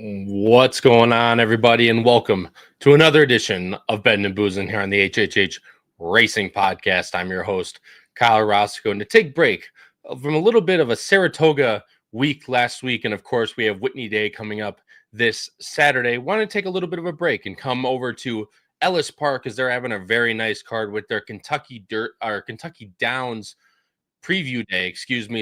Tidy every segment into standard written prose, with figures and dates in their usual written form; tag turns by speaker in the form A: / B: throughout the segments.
A: What's going on, everybody, and welcome to another edition of Bettin N Boozin here on the HHH Racing Podcast. I'm your host, Kyle Roscoe, and to take a break from a little bit of a Saratoga week last week, and of course, we have Whitney Day coming up this Saturday. Want to take a little bit of a break and come over to Ellis Park as they're having a very nice card with their Kentucky Downs preview day,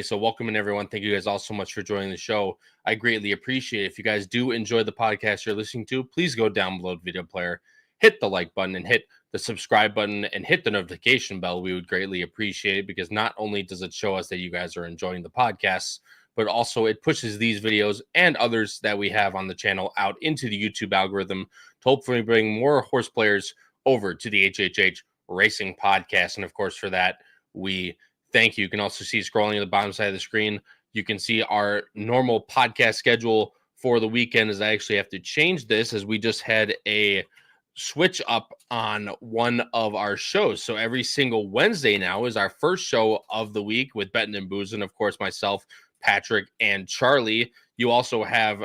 A: So welcome in, everyone. Thank you guys all so much for joining the show. I greatly appreciate it. If you guys do enjoy the podcast you're listening to, please go down below the video player, hit the like button and hit the subscribe button and hit the notification bell. We would greatly appreciate it because not only does it show us that you guys are enjoying the podcasts, but also it pushes these videos and others that we have on the channel out into the YouTube algorithm to hopefully bring more horse players over to the HHH Racing Podcast. And of course, for that, we thank you. You can also see scrolling at the bottom side of the screen, you can see our normal podcast schedule for the weekend. As I actually have to change this as we just had a switch up on one of our shows. So every single Wednesday now is our first show of the week with Bettin N Boozin, of course, myself, Patrick, and Charlie. You also have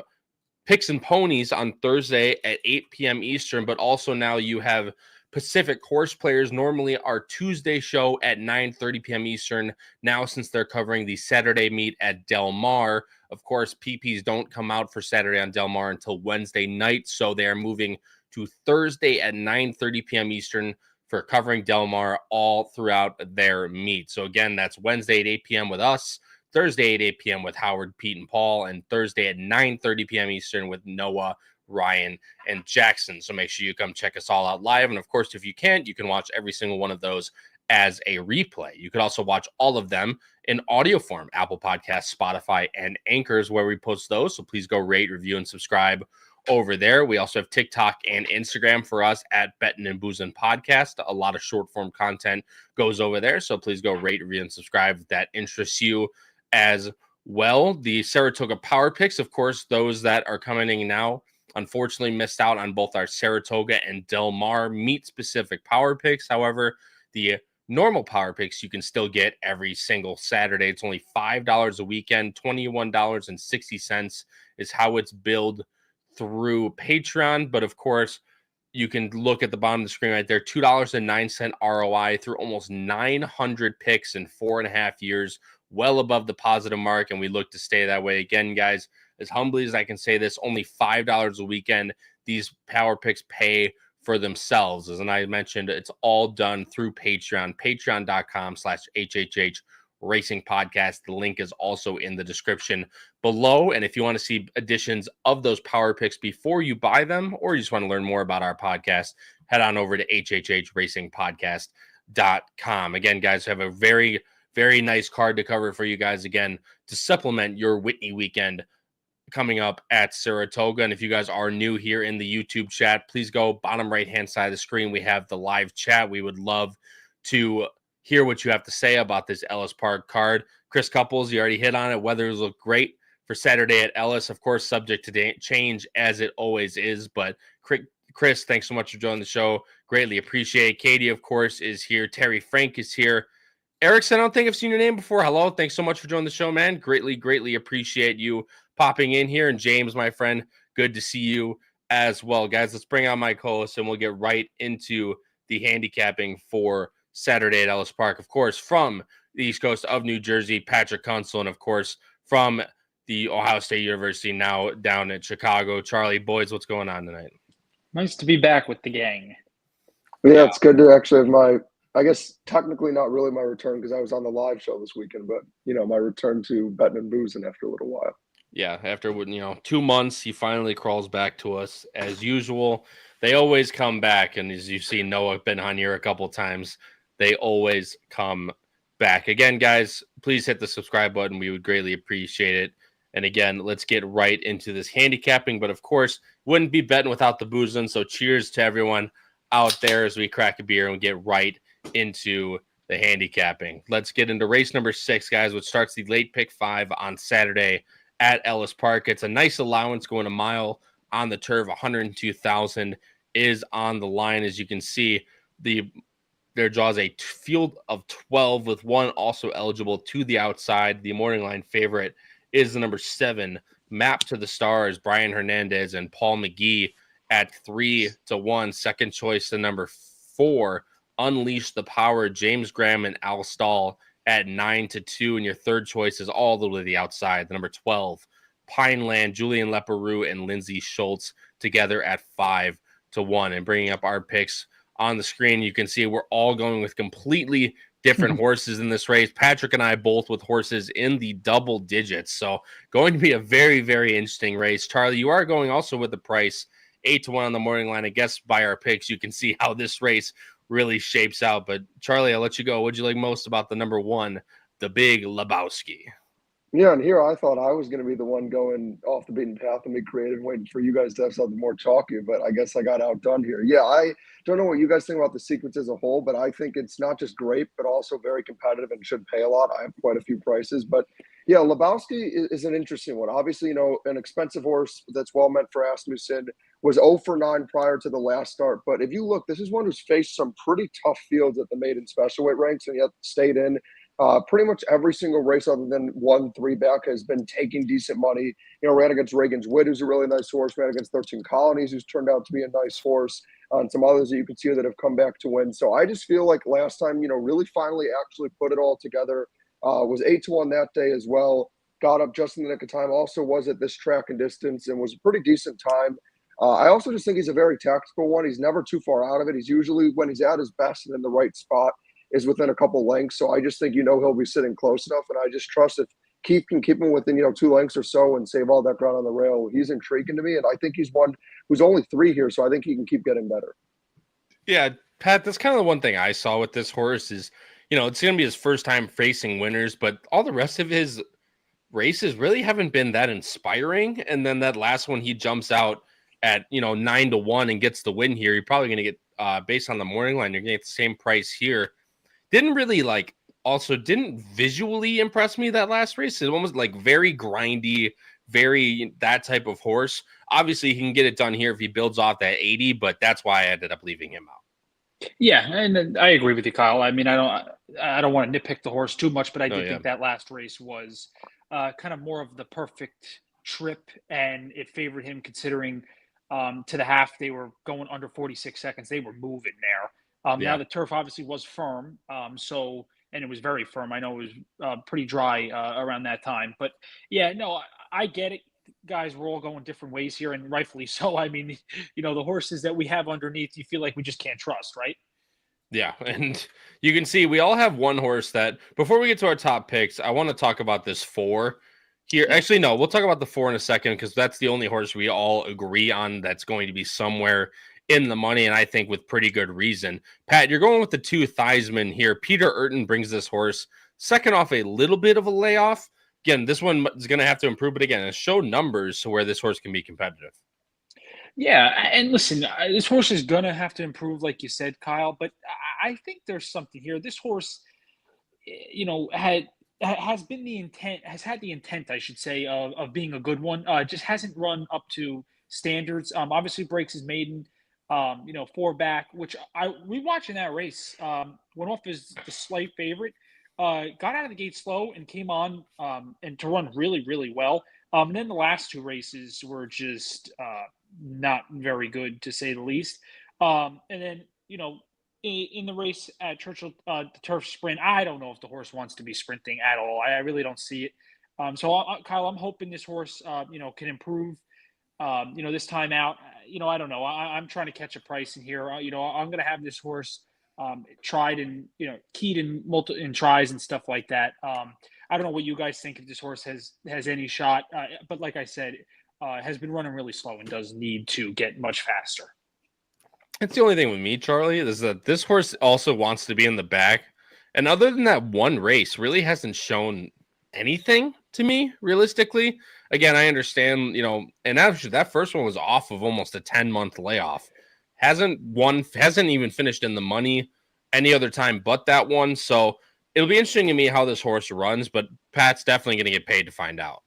A: Picks and Ponies on Thursday at 8 p.m. Eastern, but also now you have Pacific Horseplayers, normally our Tuesday show at 9:30 p.m. Eastern. Now, since they're covering the Saturday meet at Del Mar, of course, PPs don't come out for Saturday on Del Mar until Wednesday night, so they are moving to Thursday at 9:30 p.m. Eastern for covering Del Mar all throughout their meet. So again, that's Wednesday at 8 p.m. with us, Thursday at 8 p.m. with Howard, Pete, and Paul, and Thursday at 9:30 p.m. Eastern with Noah, Ryan, and Jackson. So make sure you come check us all out live. And of course, if you can't, you can watch every single one of those as a replay. You could also watch all of them in audio form, Apple Podcasts, Spotify, and Anchors, where we post those. So please go rate, review, and subscribe over there. We also have TikTok and Instagram for us at Bettin N Boozin Podcast. A lot of short form content goes over there. So please go rate, review, and subscribe if that interests you as well. The Saratoga Power Picks, of course, those that are coming in now, unfortunately missed out on both our Saratoga and Del Mar meet-specific power picks. However, the normal power picks you can still get every single Saturday. It's only $5 a weekend. $21.60 is how it's billed through Patreon. But of course, you can look at the bottom of the screen right there, $2.09 ROI through almost 900 picks in 4.5 years, well above the positive mark, and we look to stay that way. Again, guys, as humbly as I can say this, only $5 a weekend. These power picks pay for themselves. As I mentioned, it's all done through Patreon, patreon.com/HHH Racing Podcast. The link is also in the description below. And if you want to see editions of those power picks before you buy them, or you just want to learn more about our podcast, head on over to HHHRacingPodcast.com. Again, guys, have a very, very nice card to cover for you guys again to supplement your Whitney weekend coming up at Saratoga. And if you guys are new here in the YouTube chat, please go bottom right-hand side of the screen. We have the live chat. We would love to hear what you have to say about this Ellis Park card. Chris Couples, you already hit on it. Weathers look great for Saturday at Ellis. Of course, subject to change as it always is. But Chris, thanks so much for joining the show. Greatly appreciate it. Katie, of course, is here. Terry Frank is here. Erickson, I don't think I've seen your name before. Hello. Thanks so much for joining the show, man. Greatly appreciate you popping in here. And James, my friend, good to see you as well. Guys, let's bring on my co-host and we'll get right into the handicapping for Saturday at Ellis Park. Of course, from the East Coast of New Jersey, Patrick Kunsel, and of course, from the Ohio State University, now down at Chicago, Charlie. Boys, what's going on tonight?
B: Nice to be back with the gang.
C: Yeah, it's good to actually have I guess technically not really my return because I was on the live show this weekend, but, my return to Bettin N Boozin after a little while.
A: Yeah, after 2 months, he finally crawls back to us as usual. They always come back, and as you've seen, Noah been on here a couple of times. They always come back. Again, guys, please hit the subscribe button. We would greatly appreciate it. And again, let's get right into this handicapping. But of course, wouldn't be betting without the boozing. So cheers to everyone out there as we crack a beer and get right into the handicapping. Let's get into race number 6, guys, which starts the late pick 5 on Saturday at Ellis Park. It's a nice allowance going a mile on the turf. 102,000 is on the line. As you can see, there draws a field of 12 with one also eligible to the outside. The morning line favorite is the number 7, Map to the Stars, Brian Hernandez and Paul McGee at 3-1. Second choice to number 4, Unleash the Power, James Graham and Al Stahl at 9-2. And your third choice is all the way to the outside, the number 12, Pineland, Julian Leperoux and Lindsay Schultz together at 5-1. And bringing up our picks on the screen, you can see we're all going with completely different horses in this race. Patrick and I both with horses in the double digits. So going to be a very, very interesting race. Charlie, you are going also with the price 8-1 on the morning line. I guess by our picks, you can see how this race really shapes out. But Charlie, I'll let you go. What'd you like most about the number 1, the Big Lebowski?
C: Yeah, and here I thought I was going to be the one going off the beaten path and be creative, waiting for you guys to have something more chalky, but I guess I got outdone here. Yeah, I don't know what you guys think about the sequence as a whole, but I think it's not just great, but also very competitive and should pay a lot. I have quite a few prices, but yeah, Lebowski is an interesting one. Obviously, an expensive horse that's well meant for Asmussen, was 0 for 9 prior to the last start. But if you look, this is one who's faced some pretty tough fields at the maiden special weight ranks, and yet stayed in. Pretty much every single race other than 1-3 back has been taking decent money. Ran against Reagan's Wit, who's a really nice horse, ran against 13 Colonies, who's turned out to be a nice horse, and some others that you can see that have come back to win. So I just feel like last time, really finally actually put it all together. Was 8-1 that day as well. Got up just in the nick of time. Also was at this track and distance and was a pretty decent time. I also just think he's a very tactical one. He's never too far out of it. He's usually, when he's at his best and in the right spot, is within a couple lengths. So I just think, he'll be sitting close enough. And I just trust if Keith can keep him within, 2 lengths or so and save all that ground on the rail, he's intriguing to me. And I think he's one who's only 3 here. So I think he can keep getting better.
A: Yeah, Pat, that's kind of the one thing I saw with this horse is, it's going to be his first time facing winners, but all the rest of his races really haven't been that inspiring. And then that last one, he jumps out at, 9-1 and gets the win here. You're probably going to get, based on the morning line, you're going to get the same price here. Didn't really didn't visually impress me that last race. It was very grindy, very that type of horse. Obviously, he can get it done here if he builds off that 80, but that's why I ended up leaving him out.
B: Yeah, and I agree with you, Kyle. I mean, I don't want to nitpick the horse too much, but I did think that last race was kind of more of the perfect trip, and it favored him considering to the half they were going under 46 seconds. They were moving there. Now the turf obviously was firm, and it was very firm. I know it was pretty dry around that time, but yeah, no, I get it, guys. We're all going different ways here, and rightfully so. I mean, the horses that we have underneath, you feel like we just can't trust, right?
A: Yeah, and you can see we all have one horse that, before we get to our top picks, I want to talk about this 4 here. Actually, no, we'll talk about the 4 in a second because that's the only horse we all agree on that's going to be somewhere in the money, and I think with pretty good reason. Pat, you're going with the 2 Theismann here. Peter Urton brings this horse second off a little bit of a layoff. Again, this one is going to have to improve, but again, show numbers to where this horse can be competitive.
B: Yeah, and listen, this horse is going to have to improve, like you said, Kyle, but I think there's something here. This horse, has been the intent, has had the intent, I should say, of being a good one. Just hasn't run up to standards. Obviously breaks his maiden, 4 back, which we watched in that race, went off as the slight favorite, got out of the gate slow and came on and to run really, really well. And then the last 2 races were just not very good, to say the least. And then, in the race at Churchill, the turf sprint, I don't know if the horse wants to be sprinting at all. I really don't see it. So, Kyle, I'm hoping this horse, can improve, this time out. I don't know. I'm trying to catch a price in here. I'm going to have this horse tried and, keyed in tries and stuff like that. I don't know what you guys think if this horse has any shot. But like I said, has been running really slow and does need to get much faster.
A: It's the only thing with me, Charlie, is that this horse also wants to be in the back. And other than that one race, really hasn't shown anything to me, realistically. Again, I understand, and actually that first one was off of almost a 10-month layoff. Hasn't even finished in the money any other time but that one. So it'll be interesting to me how this horse runs, but Pat's definitely going to get paid to find out.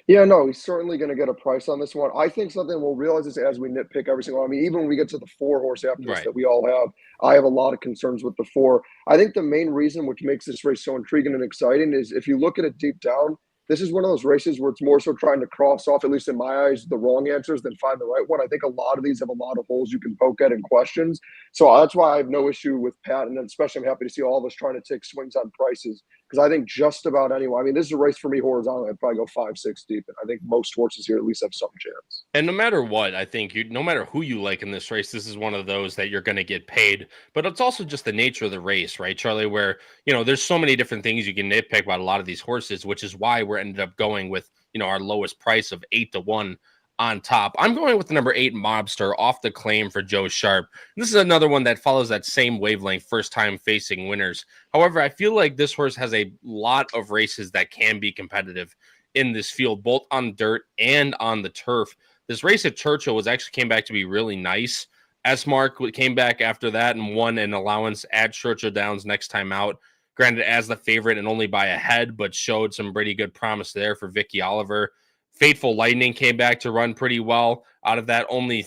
C: Yeah, no, he's certainly going to get a price on this one. I think something we'll realize is as we nitpick every single one. I mean, even when we get to the 4 horse after this that we all have, I have a lot of concerns with the 4. I think the main reason which makes this race so intriguing and exciting is if you look at it deep down, this is one of those races where it's more so trying to cross off, at least in my eyes, the wrong answers than find the right one. I think a lot of these have a lot of holes you can poke at and questions. So that's why I have no issue with Pat. And especially I'm happy to see all of us trying to take swings on prices, because I think just about anyone, I mean, this is a race for me horizontally. I'd probably go 5-6 deep. And I think most horses here at least have some chance.
A: And no matter what, I think no matter who you like in this race, this is one of those that you're going to get paid. But it's also just the nature of the race, right, Charlie, where, there's so many different things you can nitpick about a lot of these horses, which is why we're ended up going with, our lowest price of 8-1 on top. I'm going with the number 8 Mobster off the claim for Joe Sharp. This is another one that follows that same wavelength, first time facing winners. However, I feel like this horse has a lot of races that can be competitive in this field, both on dirt and on the turf. This race at Churchill came back to be really nice. S-Mark came back after that and won an allowance at Churchill Downs next time out. Granted, as the favorite and only by a head, but showed some pretty good promise there for Vicky Oliver. Fateful Lightning came back to run pretty well out of that. Only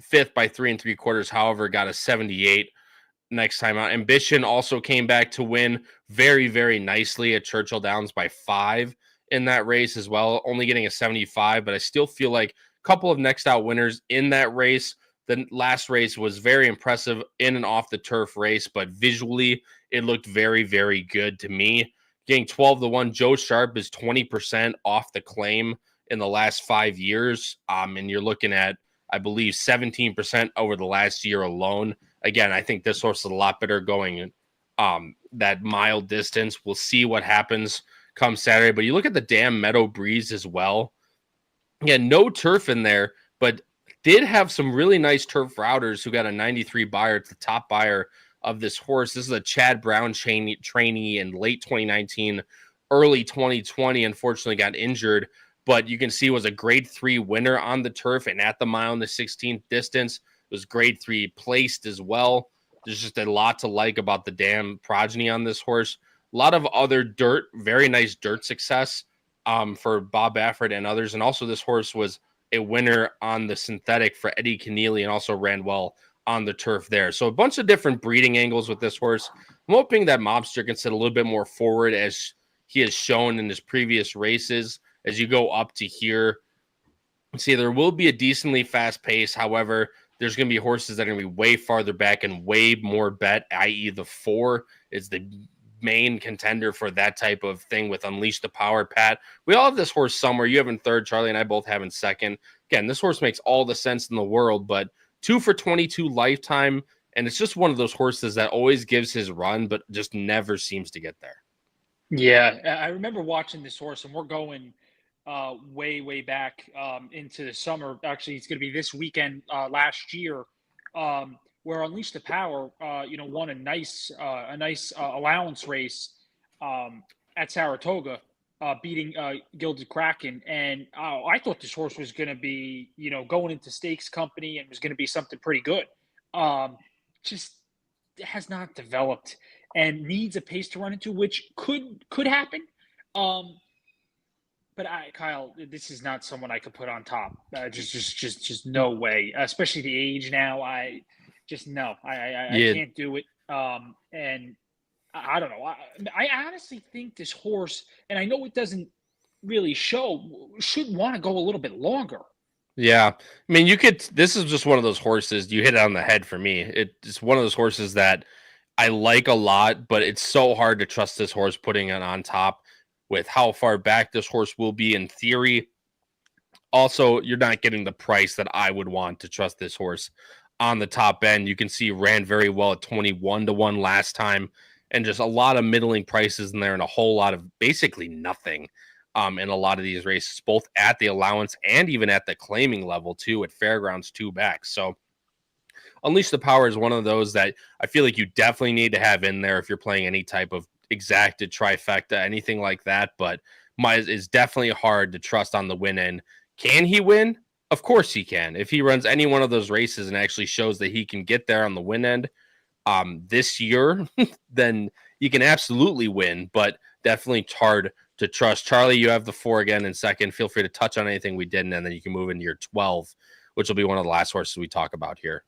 A: fifth by 3 3/4. However, got a 78 next time out. Ambition also came back to win very, very nicely at Churchill Downs by 5 in that race as well. Only getting a 75, but I still feel like a couple of next out winners in that race. The last race was very impressive in and off the turf race, but visually it looked very, very good to me. Getting 12-1, Joe Sharp is 20% off the claim in the last 5 years. And you're looking at, I believe, 17% over the last year alone. Again, I think this horse is a lot better going that mile distance. We'll see what happens come Saturday. But you look at the Damn Meadow Breeze as well. Yeah, no turf in there, but did have some really nice turf routers who got a 93 buyer. It's the top buyer of this horse. This is a Chad Brown trainee in late 2019, early 2020. Unfortunately, got injured, but you can see was a grade 3 winner on the turf and at the mile in the 16th distance. It was grade 3 placed as well. There's just a lot to like about the Damn progeny on this horse. A lot of other dirt, very nice dirt success for Bob Baffert and others. And also this horse was a winner on the synthetic for Eddie Keneally and also ran well on the turf there. So a bunch of different breeding angles with this horse. I'm hoping that Mobster can sit a little bit more forward as he has shown in his previous races. As you go up to here, see, there will be a decently fast pace. However, there's going to be horses that are going to be way farther back and way more bet, i.e. the 4 is the main contender for that type of thing with Unleash the Power. Pat, we all have this horse somewhere. You have in third, Charlie and I both have in second. Again, this horse makes all the sense in the world, but 2 for 22 lifetime, and it's just one of those horses that always gives his run, but just never seems to get there.
B: Yeah, I remember watching this horse, and we're going way back into the summer. Actually, it's going to be this weekend last year, where Unleash the Power, won a nice allowance race at Saratoga, beating Gilded Kraken. And I thought this horse was going to be, going into stakes company and was going to be something pretty good. Just has not developed and needs a pace to run into, which could happen. But Kyle, this is not someone I could put on top. Just no way. Especially the age now. I can't do it. And I don't know. I honestly think this horse, and I know it doesn't really show, should want to go a little bit longer.
A: Yeah. I mean, this is just one of those horses. You hit it on the head for me. It's one of those horses that I like a lot, but it's so hard to trust this horse putting it on top with how far back this horse will be in theory. Also, you're not getting the price that I would want to trust this horse on the top end. You can see ran very well at 21-1 last time, and just a lot of middling prices in there and a whole lot of basically nothing in a lot of these races, both at the allowance and even at the claiming level too, at Fairgrounds 2 back. So Unleash the Power is one of those that I feel like you definitely need to have in there if you're playing any type of exacted trifecta, anything like that, but is definitely hard to trust on the win end. Can he win? Of course he can. If he runs any one of those races and actually shows that he can get there on the win end this year, then you can absolutely win, but definitely hard to trust. Charlie, you have the 4 again in second. Feel free to touch on anything we didn't, and then you can move into your 12, which will be one of the last horses we talk about here.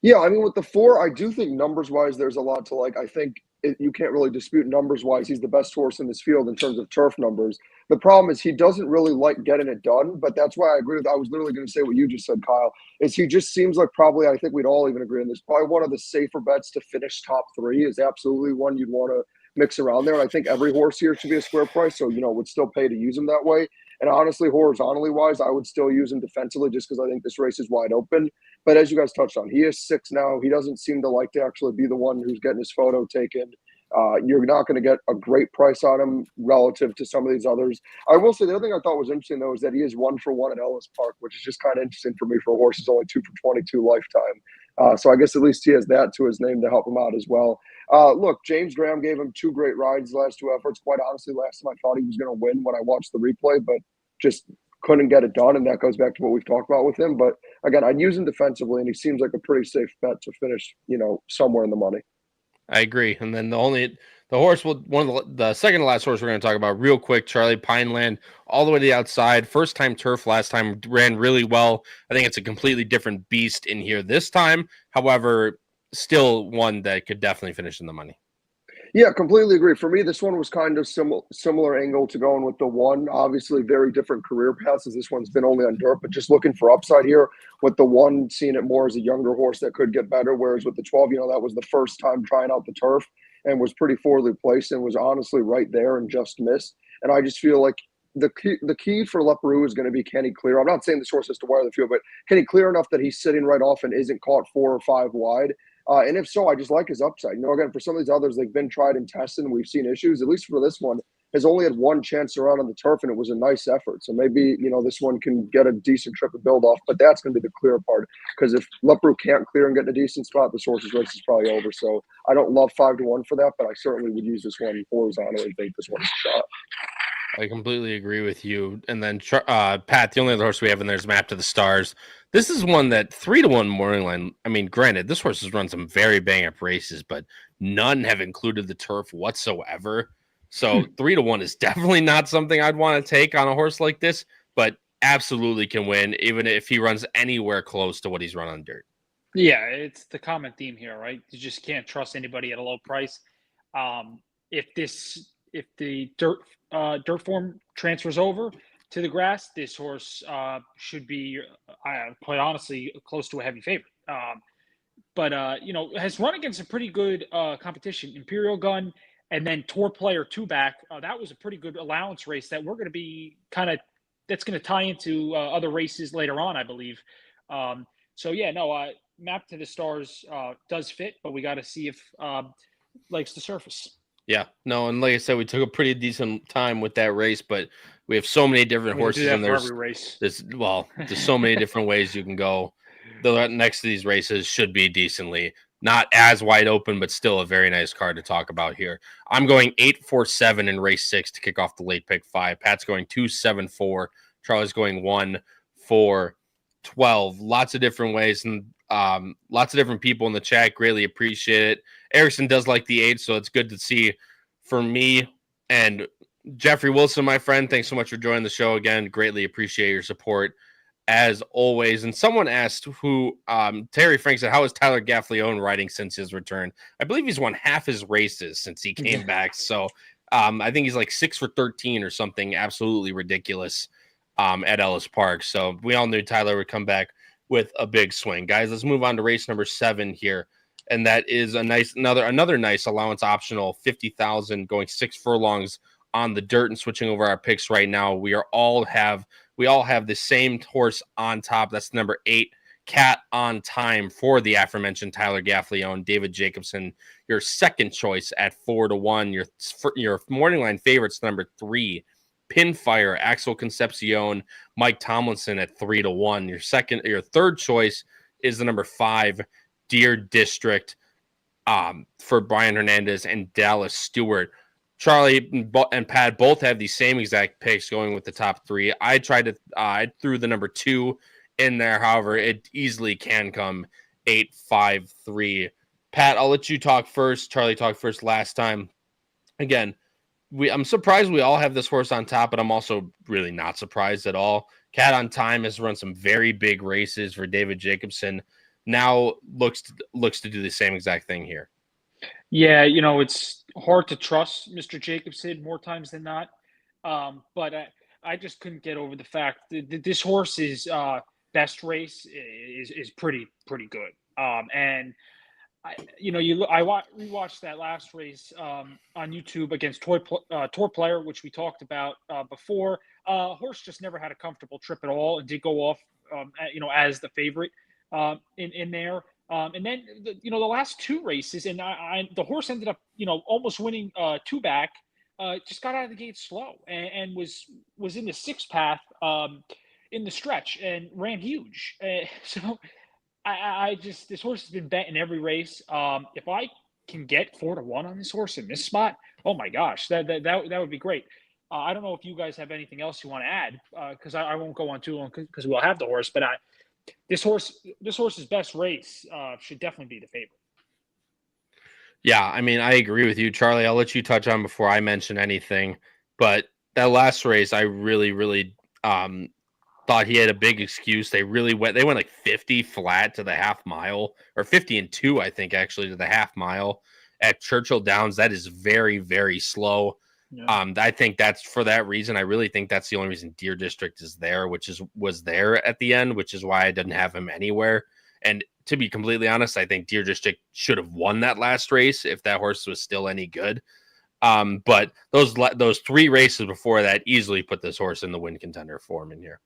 C: Yeah, I mean, with the 4, I do think numbers-wise, there's a lot to like. I think you can't really dispute numbers-wise. He's the best horse in this field in terms of turf numbers. The problem is he doesn't really like getting it done, but that's why I agree with. I was literally going to say what you just said, Kyle. Is he just seems like probably, I think we'd all even agree on this, probably one of the safer bets to finish top 3 is absolutely one you'd want to mix around there. And I think every horse here should be a square price, so would still pay to use him that way. And honestly, horizontally wise, I would still use him defensively just because I think this race is wide open. But as you guys touched on, he is 6 now. He doesn't seem to like to actually be the one who's getting his photo taken. You're not going to get a great price on him relative to some of these others. I will say the other thing I thought was interesting, though, is that he is 1-for-1 at Ellis Park, which is just kind of interesting for me for a horse who's only 2-for-22 lifetime. So I guess at least he has that to his name to help him out as well. Look, James Graham gave him 2 great rides the last 2 efforts. Quite honestly, last time I thought he was going to win when I watched the replay, but just couldn't get it done, and that goes back to what we've talked about with him. But again, I'd use him defensively, and he seems like a pretty safe bet to finish, somewhere in the money.
A: I agree. And then the second to last horse we're going to talk about real quick, Charlie, Pineland, all the way to the outside. First time turf last time, ran really well. I think it's a completely different beast in here this time. However, still one that could definitely finish in the money.
C: Yeah, completely agree. For me, this one was kind of similar angle to going with the 1. Obviously, very different career paths as this one's been only on dirt, but just looking for upside here with the 1, seeing it more as a younger horse that could get better, whereas with the 12, that was the first time trying out the turf and was pretty poorly placed and was honestly right there and just missed. And I just feel like the key for Leparoux is going to be, can he clear? I'm not saying this horse has to wire the field, but can he clear enough that he's sitting right off and isn't caught 4 or 5 wide? And if so, I just like his upside. Again, for some of these others, they've been tried and tested, and we've seen issues. At least for this one, has only had 1 chance to run on the turf, and it was a nice effort. So maybe, this one can get a decent trip and build off, but that's going to be the clear part. Because if Leparoux can't clear and get in a decent spot, this horse's race is probably over. So I don't love 5-1 for that, but I certainly would use this one horizontally and think this one's a shot.
A: I completely agree with you. And then, Pat, the only other horse we have in there is Map to the Stars. This is one that 3-1 morning line. I mean, granted, this horse has run some very bang-up races, but none have included the turf whatsoever. So 3-1 is definitely not something I'd want to take on a horse like this, but absolutely can win, even if he runs anywhere close to what he's run on dirt.
B: Yeah, it's the common theme here, right? You just can't trust anybody at a low price. If the dirt form transfers over to the grass, this horse should be, quite honestly, close to a heavy favorite. But has run against a pretty good competition. Imperial Gun and then Tour Player 2-back. That was a pretty good allowance race that we're going to be that's going to tie into other races later on, I believe. Map to the Stars does fit, but we got to see if likes the surface.
A: Yeah, no, and like I said, we took a pretty decent time with that race, but we have so many different horses, and there's so many different ways you can go. The next to these races should be decently not as wide open, but still a very nice card to talk about here. I'm going 8-4-7 in race 6 to kick off the late pick 5. Pat's going 2-7-4. Charlie's going 1-4-12. Lots of different ways, and lots of different people in the chat. Greatly appreciate it. Erickson does like the 8, so it's good to see for me. And Jeffrey Wilson, my friend, thanks so much for joining the show again. Greatly appreciate your support as always. And someone asked Terry Frank said, how is Tyler Gaffalione riding since his return? I believe he's won half his races since he came back. So I think he's like 6-for-13 or something absolutely ridiculous at Ellis Park. So we all knew Tyler would come back with a big swing. Guys, let's move on to race number 7 here. And that is another nice allowance optional, 50,000 going 6 furlongs on the dirt. And switching over our picks right now, we all have the same horse on top. That's number 8, Cat on Time, for the aforementioned Tyler Gaffalione, David Jacobson. Your second choice at 4-1. Your morning line favorites, number 3, Pinfire, Axel Concepcion, Mike Tomlinson at 3-1. Your third choice is the number 5, Deer District, for Brian Hernandez and Dallas Stewart. Charlie and Pat both have the same exact picks going with the top 3. I threw the number 2 in there. However, it easily can come 8-5-3. Pat, I'll let you talk first. Charlie talked first last time. Again, I'm surprised we all have this horse on top, but I'm also really not surprised at all. Cat on Time has run some very big races for David Jacobson. Now looks to do the same exact thing here.
B: Yeah, it's hard to trust Mr. Jacobson more times than not. But I just couldn't get over the fact that this horse's best race is pretty good. And rewatched that last race on YouTube against Tour Player, which we talked about before. Horse just never had a comfortable trip at all and did go off, as the favorite in there. And then the last two races, and the horse ended up almost winning two back. Just got out of the gate slow and was in the sixth path in the stretch and ran huge. So I just this horse has been bet in every race. If I can get 4-1 on this horse in this spot, oh my gosh, that would be great. I don't know if you guys have anything else you want to add, because I won't go on too long because we'll have the horse. But this horse's best race should definitely be the favorite.
A: Yeah, I mean, I agree with you, Charlie. I'll let you touch on before I mention anything. But that last race, I really thought he had a big excuse. They went like 50 flat to the half mile, or 50-2, I think, actually, to the half mile at Churchill Downs. That is very, very slow. Yeah. I think that's for that reason. I really think that's the only reason Deer District is there, was there at the end, which is why I didn't have him anywhere. And to be completely honest, I think Deer District should have won that last race if that horse was still any good. But those three races before that easily put this horse in the win contender form in here.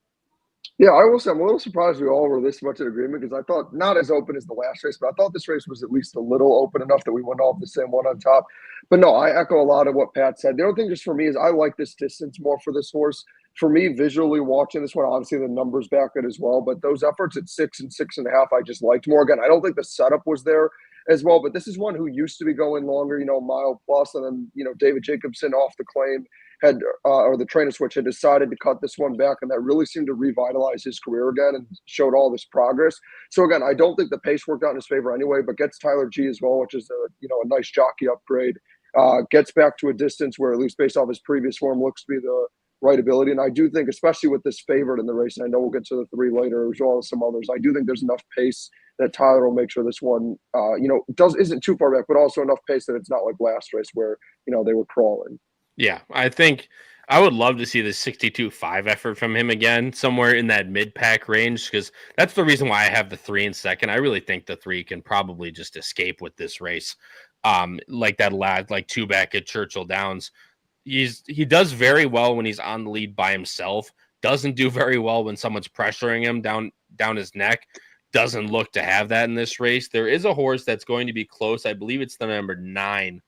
C: Yeah, I will say I'm a little surprised we all were this much in agreement, because I thought not as open as the last race, but I thought this race was at least a little open enough that we went all the same one on top. But no, I echo a lot of what Pat said. The only thing just for me is I like this distance more for this horse. For me, visually watching this one, obviously the numbers back it as well, but those efforts at 6 and 6.5, I just liked more. Again, I don't think the setup was there as well, but this is one who used to be going longer, mile plus, and then, David Jacobson off the claim or the trainer switch had decided to cut this one back, and that really seemed to revitalize his career again and showed all this progress. So again, I don't think the pace worked out in his favor anyway, but gets Tyler G as well, which is a nice jockey upgrade. Gets back to a distance where, at least based off his previous form, looks to be the right ability. And I do think, especially with this favorite in the race, and I know we'll get to the three later as well as some others, I do think there's enough pace that Tyler will make sure this one, isn't too far back, but also enough pace that it's not like last race where, they were crawling.
A: Yeah, I think I would love to see the 62.5 effort from him again, somewhere in that mid-pack range, because that's the reason why I have the 3 in second. I really think the 3 can probably just escape with this race. Like that lad, like two back at Churchill Downs. He does very well when he's on the lead by himself. Doesn't do very well when someone's pressuring him down his neck. Doesn't look to have that in this race. There is a horse that's going to be close. I believe it's the number 9.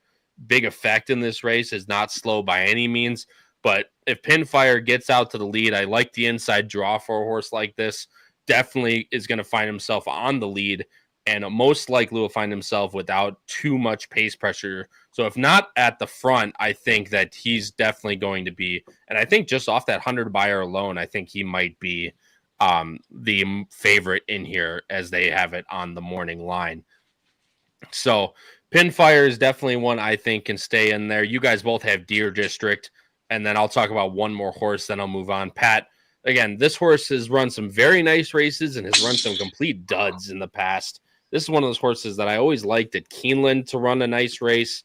A: Big Effect in this race, is not slow by any means. But if Pinfire gets out to the lead, I like the inside draw for a horse like this. Definitely is going to find himself on the lead, and most likely will find himself without too much pace pressure. So if not at the front, I think that he's definitely going to be, and I think just off that 100 buyer alone, I think he might be the favorite in here as they have it on the morning line. So Pinfire is definitely one I think can stay in there. You guys both have Deer District, and then I'll talk about one more horse, then I'll move on. Pat, again, this horse has run some very nice races and has run some complete duds in the past. This is one of those horses that I always liked at Keeneland to run a nice race.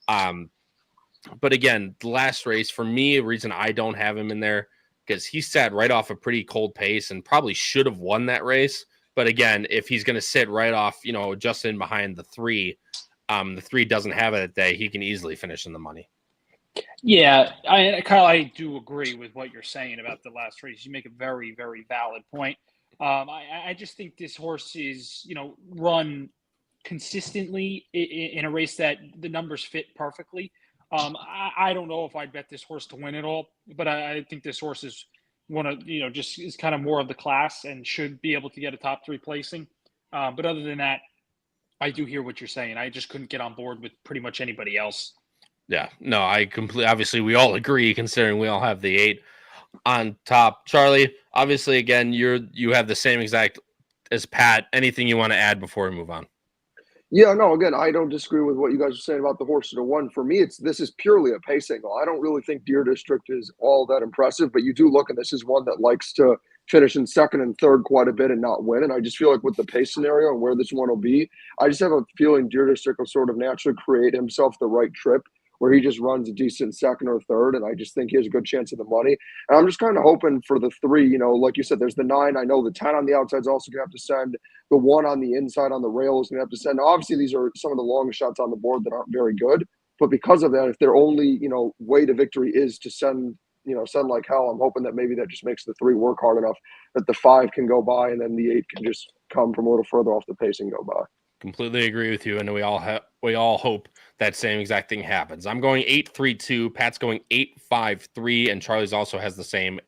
A: But again, the last race, for me, the reason I don't have him in there, because he sat right off a pretty cold pace and probably should have won that race. But again, if he's going to sit right off, just in behind the 3, the 3 doesn't have it that day, he can easily finish in the money.
B: Yeah, Kyle, I do agree with what you're saying about the last race. You make a very, very valid point. I just think this horse is, run consistently in a race that the numbers fit perfectly. I don't know if I'd bet this horse to win it all, but I think this horse is one of, just is kind of more of the class and should be able to get a top 3 placing. But other than that, I do hear what you're saying. I just couldn't get on board with pretty much anybody else.
A: Yeah, no, I completely, obviously we all agree, considering we all have the 8 on top. Charlie, obviously, again, you have the same exact as Pat. Anything you want to add before we move on?
C: Yeah, no, again, I don't disagree with what you guys are saying about the horse to 1. For me, this is purely a pace angle. I don't really think Deer District is all that impressive, but you do look, and this is one that likes to finish in second and third quite a bit and not win. And I just feel like with the pace scenario and where this one will be, I just have a feeling Dietrich will sort of naturally create himself the right trip where he just runs a decent second or third, and I just think he has a good chance of the money. And I'm just kind of hoping for the 3, like you said, there's the 9. I know the 10 on the outside is also going to have to send. The 1 on the inside on the rail is going to have to send. Now, obviously, these are some of the longest shots on the board that aren't very good, but because of that, if their only, way to victory is to send like hell, I'm hoping that maybe that just makes the 3 work hard enough that the 5 can go by and then the 8 can just come from a little further off the pace and go by.
A: Completely agree with you, and we all hope that same exact thing happens. I'm going 8-3-2. Pat's going 8-5-3, and Charlie's also has the same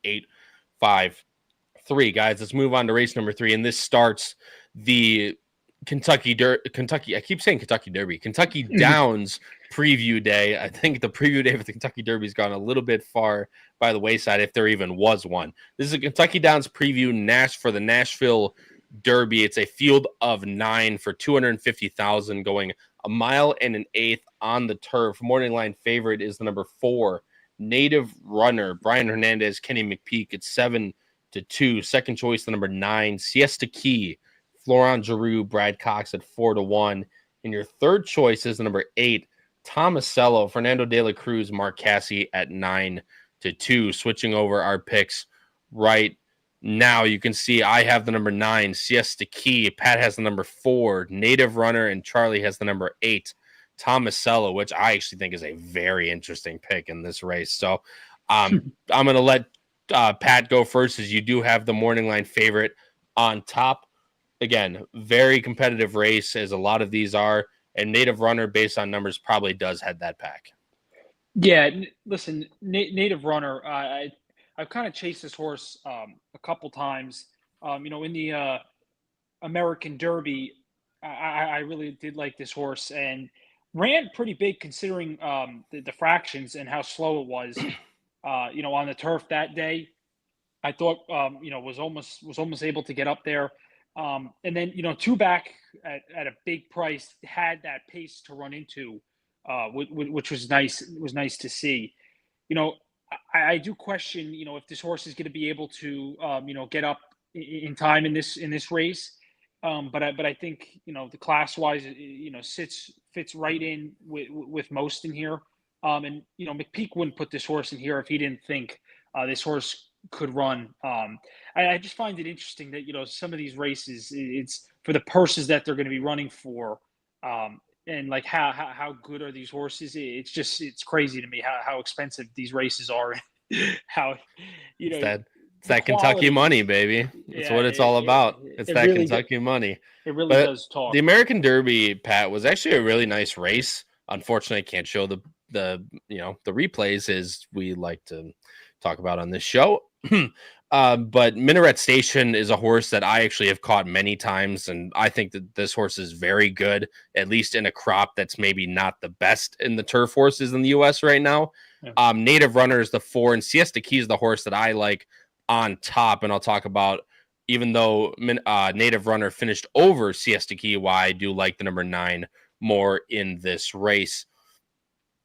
A: 8-5-3. Guys, let's move on to race number 3, and this starts the Kentucky. I keep saying Kentucky Derby. Kentucky Downs preview day. I think the preview day for the Kentucky Derby's gone a little bit far by the wayside, if there even was one. This is a Kentucky Downs preview for the Nashville Derby. It's a field of 9 for $250,000, going a mile and an eighth on the turf. Morning line favorite is the number 4 Native Runner, Brian Hernandez, Kenny McPeak. It's 7-2. Second choice, the number 9 Siesta Key, Florent Giroux, Brad Cox at 4-1. And your third choice is the number 8 Tomasello, Fernando de la Cruz, Mark Casse at 9-2. Switching over our picks right now, you can see I have the number 9 Siesta Key, Pat has the number 4 Native Runner, and Charlie has the number 8 Tomasello, which I actually think is a very interesting pick in this race. So I'm going to let Pat go first, as you do have the morning line favorite on top. Again, very competitive race, as a lot of these are, and Native Runner, based on numbers, probably does head that pack.
B: Yeah, listen, Native Runner, I've kind of chased this horse a couple times. In the American Derby, I really did like this horse and ran pretty big considering the fractions and how slow it was. On the turf that day, I thought was almost able to get up there. And then 2 back at a big price had that pace to run into, which was nice. It was nice to see. I do question, if this horse is going to be able to, get up in time in this race. But I think, the class wise, fits right in with most in here. And McPeak wouldn't put this horse in here if he didn't think this horse could run. I just find it interesting that, some of these races, it's for the purses that they're going to be running for. And like how good are these horses? It's crazy to me how expensive these races are. How
A: it's that Kentucky money, baby. That's what it's all about. It's that really Kentucky money.
B: It really does talk.
A: The American Derby, Pat, was actually a really nice race. Unfortunately, I can't show the replays as we like to talk about on this show. But Minaret Station is a horse that I actually have caught many times, and I think that this horse is very good, at least in a crop that's maybe not the best in the turf horses in the U.S. right now. Yeah. Native Runner is the 4, and Siesta Key is the horse that I like on top, and I'll talk about, even though Native Runner finished over Siesta Key, why I do like the number 9 more in this race.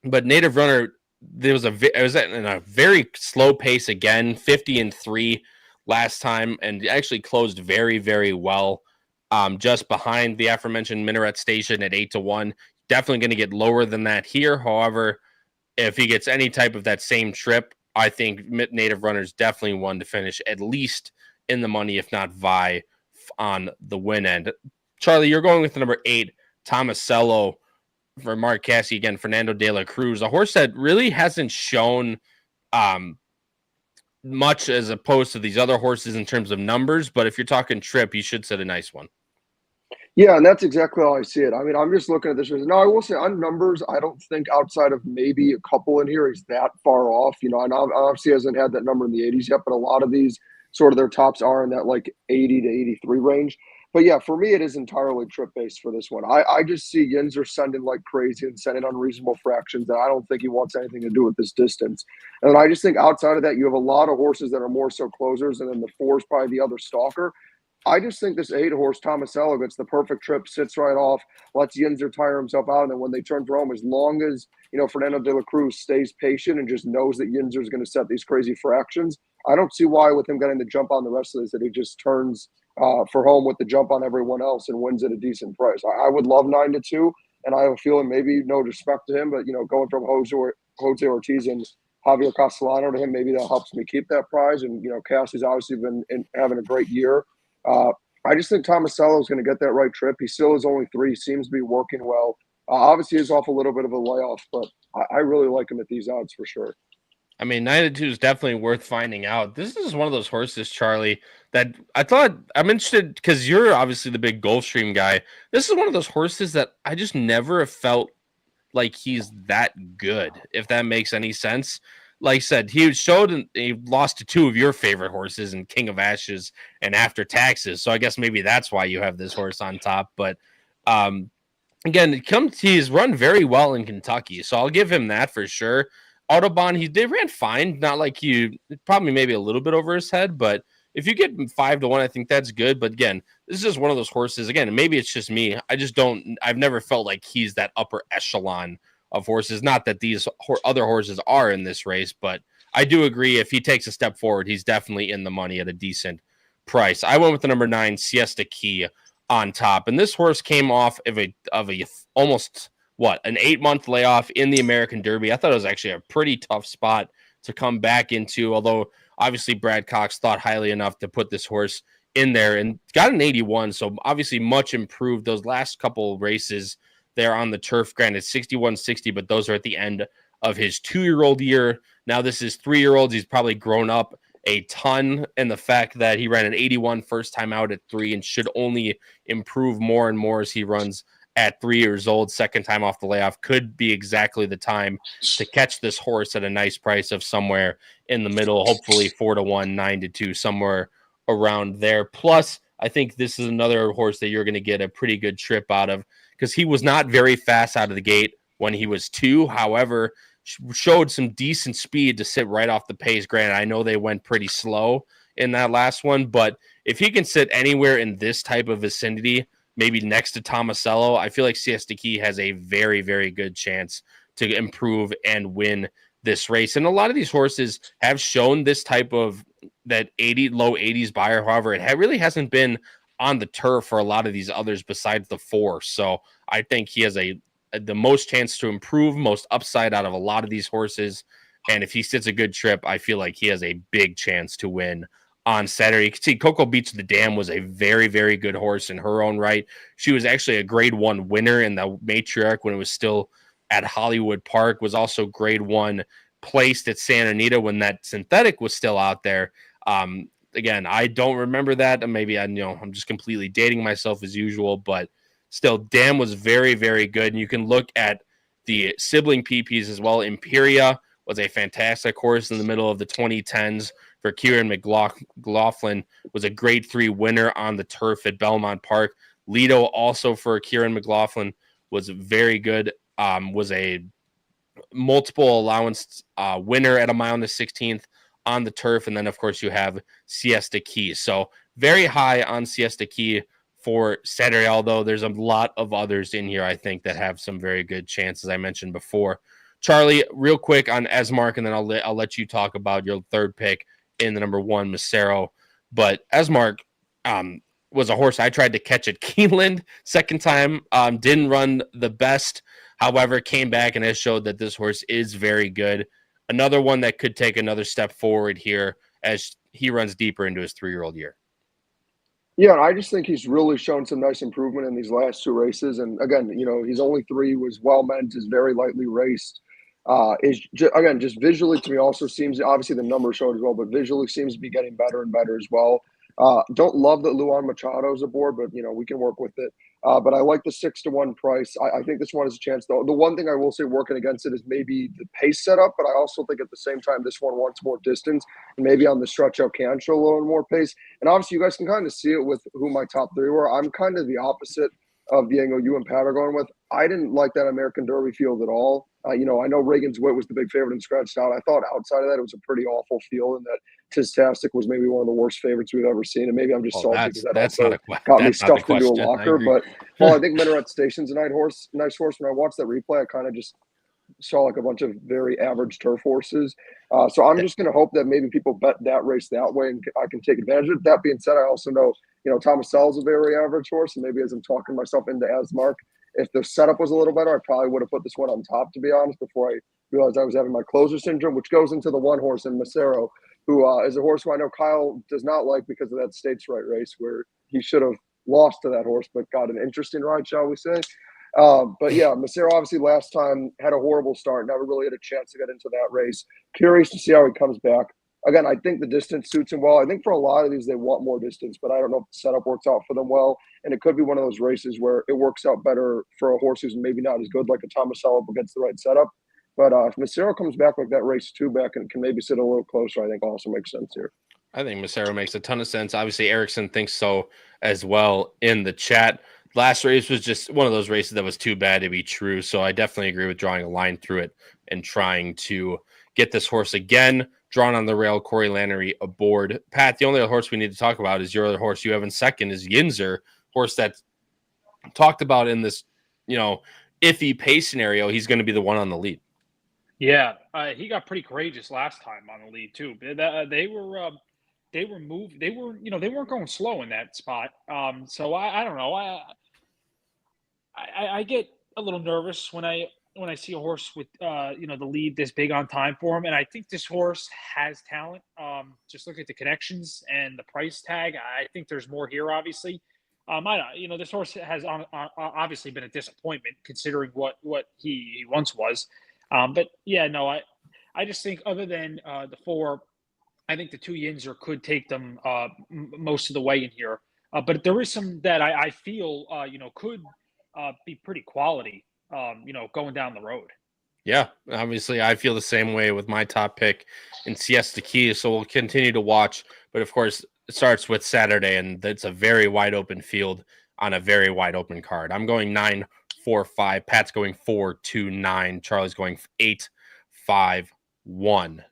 A: But Native Runner, it was in a very slow pace again, 50-3 last time, and actually closed very, very well, just behind the aforementioned Minaret Station at 8-1. Definitely going to get lower than that here. However, if he gets any type of that same trip, I think Native Runner's definitely one to finish at least in the money, if not vie on the win end. Charlie, you're going with the number 8 Tomasello for Mark Casse, again, Fernando de la Cruz, a horse that really hasn't shown much as opposed to these other horses in terms of numbers, but if you're talking trip, you should set a nice one.
C: Yeah, and that's exactly how I see it. I mean, I'm just looking at this. No, I will say on numbers, I don't think outside of maybe a couple in here, he's that far off. And obviously hasn't had that number in the 80s yet, but a lot of these sort of their tops are in that like 80 to 83 range. But yeah, for me, it is entirely trip based for this one. I just see Yinzer sending like crazy and sending unreasonable fractions, and I don't think he wants anything to do with this distance. And I just think outside of that, you have a lot of horses that are more so closers, and then the 4 is probably the other stalker. I just think this 8 horse Tomasello gets the perfect trip, sits right off, lets Yinzer tire himself out, and then when they turn for home, as long as Fernando de la Cruz stays patient and just knows that Yinzer is going to set these crazy fractions, I don't see why with him getting the jump on the rest of this that he just turns for home with the jump on everyone else and wins at a decent price. I would love 9-2, and I have a feeling, maybe no disrespect to him, but going from Jose Ortiz and Javier Castellano to him, maybe that helps me keep that prize. And Cassie's obviously been having a great year. I just think Tomasello is going to get that right trip. He still is only 3, seems to be working well. Obviously, he's off a little bit of a layoff, but I really like him at these odds for sure.
A: I mean, 9-2 is definitely worth finding out. This is one of those horses, Charlie, that I thought I'm interested because you're obviously the big Gulfstream guy. This is one of those horses that I just never have felt like he's that good, if that makes any sense. Like I said, he lost to 2 of your favorite horses in King of Ashes and After Taxes. So I guess maybe that's why you have this horse on top. But again, he's run very well in Kentucky. So I'll give him that for sure. Autobahn, they ran fine. Not like probably maybe a little bit over his head, but if you get 5-1, I think that's good. But again, this is just one of those horses. Again, maybe it's just me. I've never felt like he's that upper echelon of horses. Not that these other horses are in this race, but I do agree if he takes a step forward, he's definitely in the money at a decent price. I went with the number 9 Siesta Key on top, and this horse came off of a almost an 8-month layoff in the American Derby. I thought it was actually a pretty tough spot to come back into, although obviously Brad Cox thought highly enough to put this horse in there and got an 81. So obviously much improved. Those last couple races there on the turf, granted 61-60, but those are at the end of his 2-year-old year. Now this is 3-year-olds. He's probably grown up a ton, and the fact that he ran an 81 first time out at 3 and should only improve more and more as he runs at 3 years old, second time off the layoff, could be exactly the time to catch this horse at a nice price of somewhere in the middle, hopefully 4-1, 9-2, somewhere around there. Plus, I think this is another horse that you're going to get a pretty good trip out of because he was not very fast out of the gate when he was 2. However, showed some decent speed to sit right off the pace. Granted, I know they went pretty slow in that last one, but if he can sit anywhere in this type of vicinity, maybe next to Tomasello, I feel like Siesta Key has a very, very good chance to improve and win this race. And a lot of these horses have shown this type of that low 80s buyer. However, it really hasn't been on the turf for a lot of these others besides the 4. So I think he has the most chance to improve, most upside out of a lot of these horses. And if he sits a good trip, I feel like he has a big chance to win on Saturday. You can see Coco Beach the Dam was a very, very good horse in her own right. She was actually a grade 1 winner in the matriarch when it was still at Hollywood Park, was also grade 1 placed at Santa Anita when that synthetic was still out there. Again, I don't remember that. Maybe I'm just completely dating myself as usual, but still, Dam was very, very good. And you can look at the sibling PPs as well. Imperia was a fantastic horse in the middle of the 2010s for Kieran McLaughlin, was a grade 3 winner on the turf at Belmont Park. Lido also for Kieran McLaughlin was very good, was a multiple allowance winner at a mile and the 16th on the turf. And then, of course, you have Siesta Key. So very high on Siesta Key for Saturday, although there's a lot of others in here, I think, that have some very good chances, I mentioned before. Charlie, real quick on Esmark, and then I'll let you talk about your third pick in the number 1, Macero. But Esmark was a horse I tried to catch at Keeneland second time, didn't run the best. However, came back and has showed that this horse is very good. Another one that could take another step forward here as he runs deeper into his 3-year-old year.
C: Yeah, and I just think he's really shown some nice improvement in these last 2 races. And again, he's only 3, was well meant, is very lightly raced. Just visually to me also seems, obviously the numbers showed as well, but visually seems to be getting better and better as well. Don't love that Luan Machado's aboard, but we can work with it. But I like the 6-1 price. I think this one has a chance, though. The one thing I will say working against it is maybe the pace setup, but I also think at the same time this one wants more distance, and maybe on the stretch out can show a little more pace. And obviously you guys can kind of see it with who my top 3 were. I'm kind of the opposite of the angle you and Pat are going with. I didn't like that American Derby field at all. I know Reagan's Wit was the big favorite and scratched out. I thought outside of that, it was a pretty awful field, and that Tistastic was maybe one of the worst favorites we've ever seen. And maybe I'm just salty because that also got me stuffed into a locker. But I think Minaret Station's a nice horse. When I watched that replay, I kind of just saw like a bunch of very average turf horses. So I'm just going to hope that maybe people bet that race that way, and I can take advantage of it. That being said, I also know, Thomas Sell's a very average horse, and maybe as I'm talking myself into Asmark, if the setup was a little better, I probably would have put this one on top, to be honest, before I realized I was having my closer syndrome, which goes into the one horse in Macero, who is a horse who I know Kyle does not like because of that States Right race where he should have lost to that horse, but got an interesting ride, shall we say. But yeah, Macero obviously last time had a horrible start, never really had a chance to get into that race. Curious to see how he comes back. Again, I think the distance suits him well. I think for a lot of these, they want more distance, but I don't know if the setup works out for them well. And it could be one of those races where it works out better for a horse who's maybe not as good, like a Tomasello, up against the right setup. But if Macero comes back like that race 2 back and can maybe sit a little closer, I think also makes sense here.
A: I think Macero makes a ton of sense. Obviously, Erickson thinks so as well in the chat. Last race was just one of those races that was too bad to be true. So I definitely agree with drawing a line through it and trying to get this horse again drawn on the rail. Corey Lannery aboard. Pat, the only other horse we need to talk about is your other horse you have in second is Yinzer, horse that's talked about in this, iffy pace scenario. He's going to be the one on the lead.
B: Yeah, he got pretty courageous last time on the lead too. They were moved. They weren't going slow in that spot. So I don't know. I get a little nervous when I see a horse with the lead this big on time for him, and I think this horse has talent. Just look at the connections and the price tag. I think there's more here, obviously. This horse has obviously been a disappointment considering what he once was. But yeah, no, I just think other than the 4, I think the 2 Yinzer could take them most of the way in here. But there is some that I feel could be pretty quality. Going down the road.
A: Yeah, obviously I feel the same way with my top pick in Siesta Key. So we'll continue to watch. But of course, it starts with Saturday, and it's a very wide open field on a very wide open card. I'm going 9, 4, 5. Pat's going 4, 2, 9. Charlie's going 8, 5, 1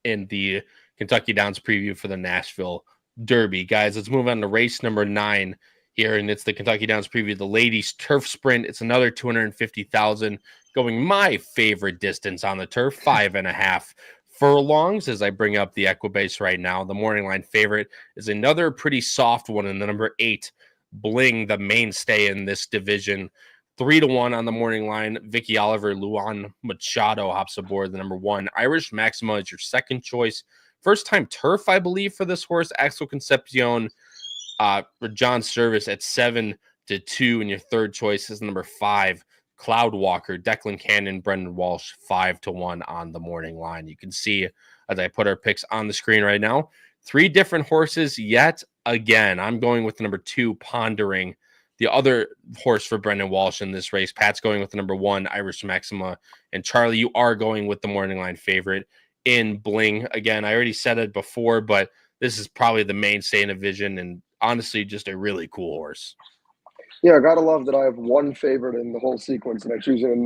A: in the Kentucky Downs preview for the Nashville Derby. Guys, let's move on to race number 9 here, and it's the Kentucky Downs preview, the ladies turf sprint. It's another 250,000, going my favorite distance on the turf, 5.5 furlongs. As I bring up the Equibase right now, the morning line favorite is another pretty soft one in the number 8, Bling, the mainstay in this division. 3-1 on the morning line. Vicky Oliver, Luan Machado hops aboard the number 1. Irish Maxima is your second choice. First time turf, I believe, for this horse. Axel Concepcion, John Service at 7-2, and your third choice is number 5, Cloud Walker, Declan Cannon, Brendan Walsh, 5-1 on the morning line. You can see as I put our picks on the screen right now, 3 different horses yet again. I'm going with the number 2, Pondering, the other horse for Brendan Walsh in this race. Pat's going with the number 1, Irish Maxima, and Charlie, you are going with the morning line favorite in Bling. Again, I already said it before, but this is probably the mainstay in the division, and honestly, just a really cool horse.
C: Yeah, I gotta love that I have one favorite in the whole sequence, and I choose it in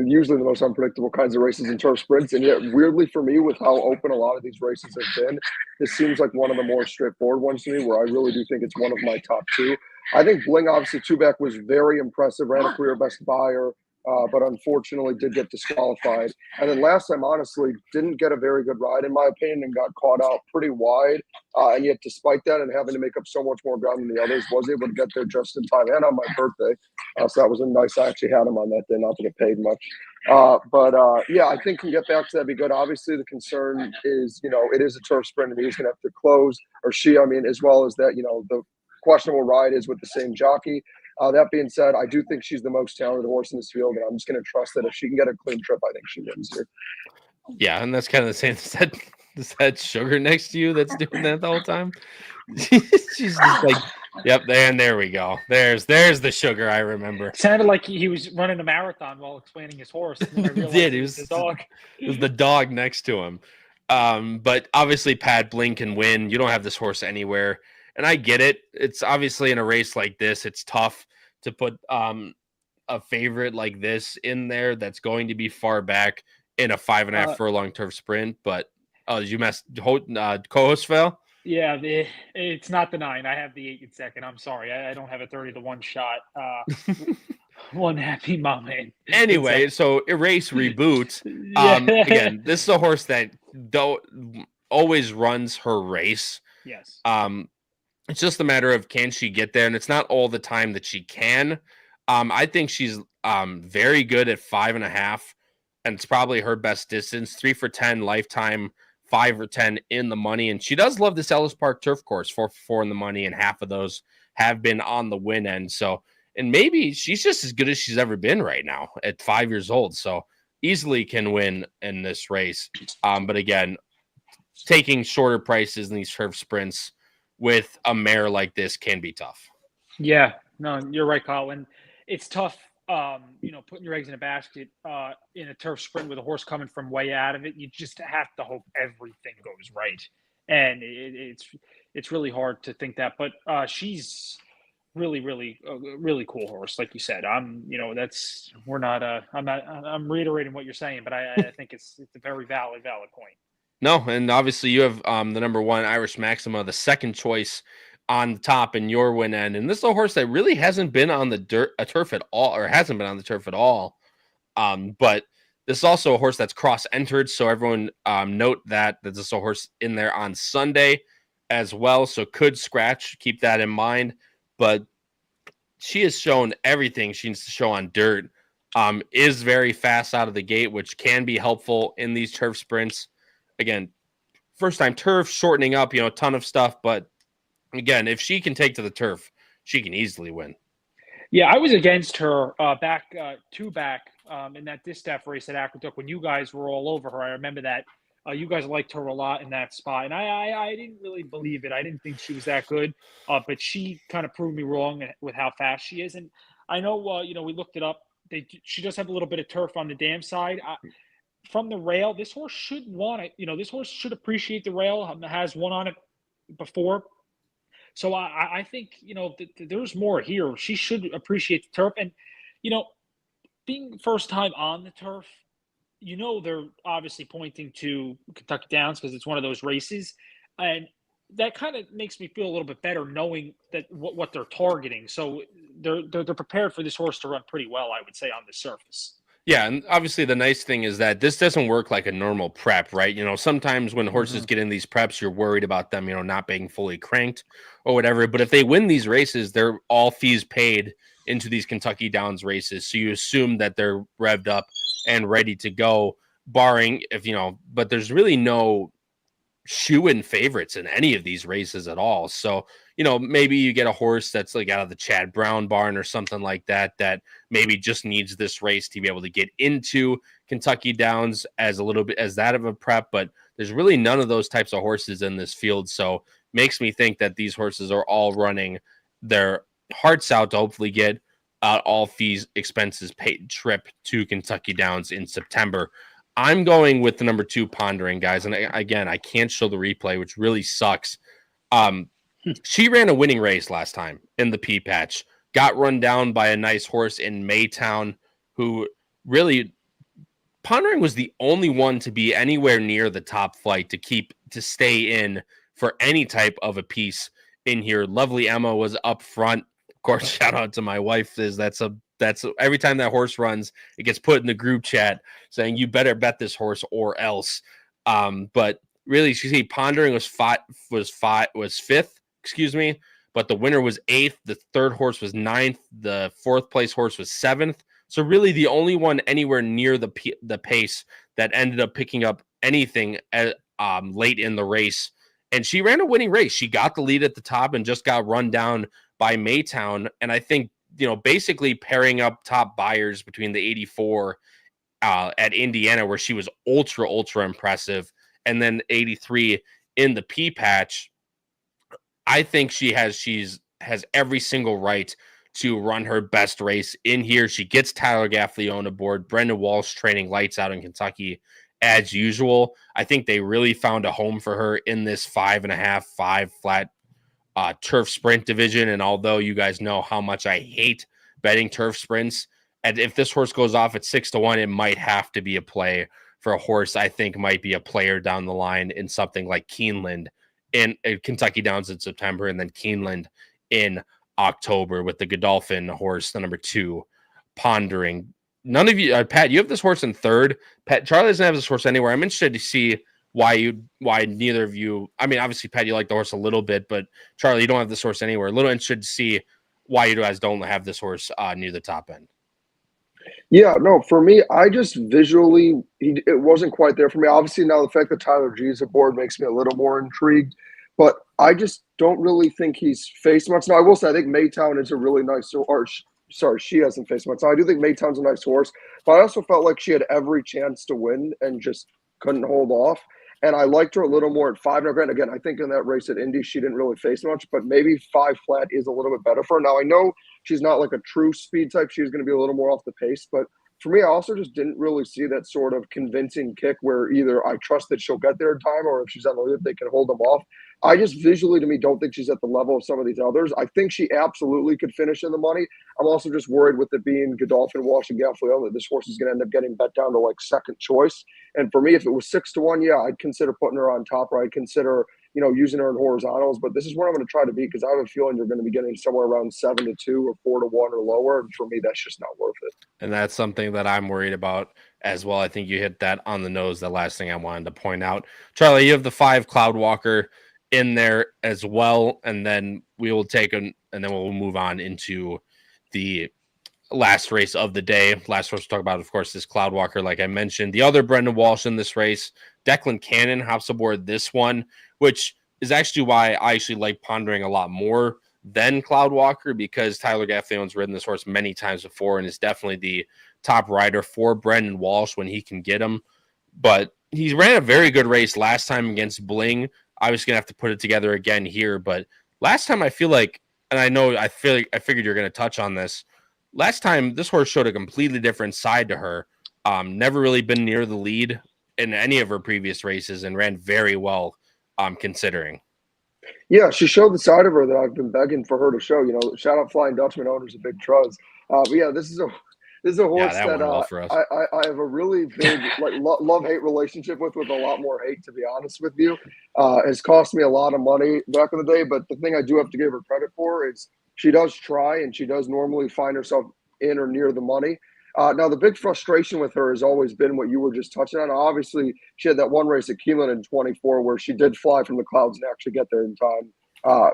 C: usually the most unpredictable kinds of races in turf sprints. And yet, weirdly for me, with how open a lot of these races have been, this seems like one of the more straightforward ones to me, where I really do think it's one of my top 2. I think Bling, obviously, 2-back was very impressive, ran a career best buyer, but unfortunately did get disqualified. And then last time, honestly, didn't get a very good ride, in my opinion, and got caught out pretty wide. And yet, despite that and having to make up so much more ground than the others, was able to get there just in time and on my birthday. So that was a nice. I actually had him on that day, not to get paid much. Yeah, I think can get back to that be good. Obviously, the concern is, it is a turf sprint, and he's going to have to close, or she, as well as that, the questionable ride is with the same jockey. That being said, I do think she's the most talented horse in this field, and I'm just going to trust that if she can get a clean trip, I think she wins here.
A: Yeah, and that's kind of the same. Is that Sugar next to you that's doing that the whole time? She's just like, yep, there we go. There's the Sugar I remember.
B: It sounded like he was running a marathon while explaining his horse.
A: It did. It was the dog. It was the dog next to him. But obviously, Pat, Bling can win. You don't have this horse anywhere. And I get it. It's obviously in a race like this, it's tough to put a favorite like this in there that's going to be far back in a 5.5 furlong turf sprint. But you messed co-host fell?
B: Yeah, it's not the 9. I have the 8 in second. I'm sorry. I don't have a 30-1 shot. One happy mama.
A: Anyway, so erase reboot.
B: Yeah.
A: Again, this is a horse that always runs her race.
B: Yes.
A: It's just a matter of can she get there, and it's not all the time that she can. I think she's very good at 5.5, and it's probably her best distance. 3 for 10 lifetime, 5 for 10 in the money, and she does love this Ellis Park turf course. 4 for 4 in the money, and half of those have been on the win end. So, and maybe she's just as good as she's ever been right now at 5 years old. So easily can win in this race. But again, taking shorter prices in these turf sprints with a mare like this can be tough.
B: Yeah, no, you're right, Kyle. And it's tough, putting your eggs in a basket in a turf sprint with a horse coming from way out of it. You just have to hope everything goes right. And it's really hard to think that. But she's really, really cool horse, like you said. I'm reiterating what you're saying, but I think it's a very valid point.
A: No, and obviously you have the number 1 Irish Maxima, the second choice on the top in your win end. And this is a horse that really hasn't been on the turf at all, or hasn't been on the turf at all. But this is also a horse that's cross-entered, so everyone note that this is a horse in there on Sunday as well, so could scratch. Keep that in mind. But she has shown everything she needs to show on dirt. Is very fast out of the gate, which can be helpful in these turf sprints. Again, first time turf, shortening up, a ton of stuff. But again, if she can take to the turf, she can easily win.
B: Yeah, I was against her back in that distaff race at Aqueduct when you guys were all over her. I remember that you guys liked her a lot in that spot, and I didn't really believe it. I didn't think she was that good, but she kind of proved me wrong with how fast she is. And I know, we looked it up. She does have a little bit of turf on the dam side. From the rail, this horse should want it. This horse should appreciate the rail. Has one on it before. So I think, there's more here. She should appreciate the turf. And, being first time on the turf, they're obviously pointing to Kentucky Downs because it's one of those races. And that kind of makes me feel a little bit better knowing that what they're targeting. So they're prepared for this horse to run pretty well, I would say, on the surface.
A: Yeah, and obviously the nice thing is that this doesn't work like a normal prep, right? Sometimes when horses get in these preps, you're worried about them, not being fully cranked or whatever. But if they win these races, they're all fees paid into these Kentucky Downs races. So you assume that they're revved up and ready to go, barring but there's really no shoe-in favorites in any of these races at all. So, maybe you get a horse that's like out of the Chad Brown barn or something like that maybe just needs this race to be able to get into Kentucky Downs as a little bit as that of a prep, but there's really none of those types of horses in this field. So makes me think that these horses are all running their hearts out to hopefully get all fees, expenses paid trip to Kentucky Downs in September. I'm going with the number 2 Pondering, guys. And again, I can't show the replay, which really sucks. She ran a winning race last time in the P patch, got run down by a nice horse in Maytown, who really Pondering was the only one to be anywhere near the top flight to stay in for any type of a piece in here. Lovely Emma was up front. Of course, shout out to my wife. That's every time that horse runs, it gets put in the group chat saying you better bet this horse or else. But really, you see, Pondering was fifth. Excuse me, but the winner was 8th. The third horse was 9th. The 4th place horse was 7th. So really, the only one anywhere near the pace that ended up picking up anything late in the race. And she ran a winning race. She got the lead at the top and just got run down by Maytown. And I think basically pairing up top buyers between the 84 at Indiana, where she was ultra impressive, and then 83 in the P patch. I think she has every single right to run her best race in here. She gets Tyler Gaffalione aboard. Brendan Walsh training lights out in Kentucky as usual. I think they really found a home for her in this 5.5, 5 flat turf sprint division. And although you guys know how much I hate betting turf sprints, and if this horse goes off at 6-1, it might have to be a play for a horse I think might be a player down the line in something like Keeneland in Kentucky Downs in September, and then Keeneland in October with the Godolphin horse, the number 2 pondering. None of you, Pat, you have this horse in third. Pat, Charlie doesn't have this horse anywhere. I'm interested to see why neither of you. I mean, obviously, Pat, you like the horse a little bit, but Charlie, you don't have this horse anywhere. A little interested to see why you guys don't have this horse near the top end.
C: Yeah, no, for me, I just visually, it wasn't quite there for me. Obviously, now the fact that Tyler G is aboard makes me a little more intrigued, but I just don't really think he's faced much. Now, I will say, I think Maytown is a really nice, sorry, she hasn't faced much. So I do think Maytown's a nice horse, but I also felt like she had every chance to win and just couldn't hold off. And I liked her a little more at 5. Now, granted, again, I think in that race at Indy, she didn't really face much, but maybe 5 flat is a little bit better for her. Now, I know she's not like a true speed type. She's going to be a little more off the pace, but for me, I also just didn't really see that sort of convincing kick where either I trust that she'll get there in time or if she's on the lead, they can hold them off. I just visually, to me, don't think she's at the level of some of these others. I think she absolutely could finish in the money. I'm also just worried with it being Godolphin, Walsh, and Gaffalione that this horse is going to end up getting bet down to like second choice. And for me, if it was 6-1, yeah, I'd consider putting her on top, or I'd consider, using her in horizontals. But this is where I'm going to try to be because I have a feeling you're going to be getting somewhere around 7-2 or 4-1 or lower. And for me, that's just not worth it.
A: And that's something that I'm worried about as well. I think you hit that on the nose. The last thing I wanted to point out, Charlie, you have the 5 Cloudwalker in there as well, and then we will take and then we'll move on into the last race of the day. Last race we'll talk about, of course, is Cloudwalker. Like I mentioned, the other Brendan Walsh in this race, Declan Cannon, hops aboard this one, which is actually why I actually like pondering a lot more than Cloudwalker, because Tyler Gaffalione's ridden this horse many times before and is definitely the top rider for Brendan Walsh when he can get him. But he ran a very good race last time against Bling. I was going to have to put it together again here, but last time I feel like, and I figured you're going to touch on this. Last time this horse showed a completely different side to her. Never really been near the lead in any of her previous races and ran very well, considering.
C: Yeah, she showed the side of her that I've been begging for her to show. Shout out Flying Dutchman owners of Big Truz. But yeah, this is a horse that
A: well for us.
C: I have a really big love-hate relationship with a lot more hate, to be honest with you. Has cost me a lot of money back in the day, but the thing I do have to give her credit for is she does try, and she does normally find herself in or near the money. Now, the big frustration with her has always been what you were just touching on. Obviously, she had that one race at Keeneland in 24 where she did fly from the clouds and actually get there in time.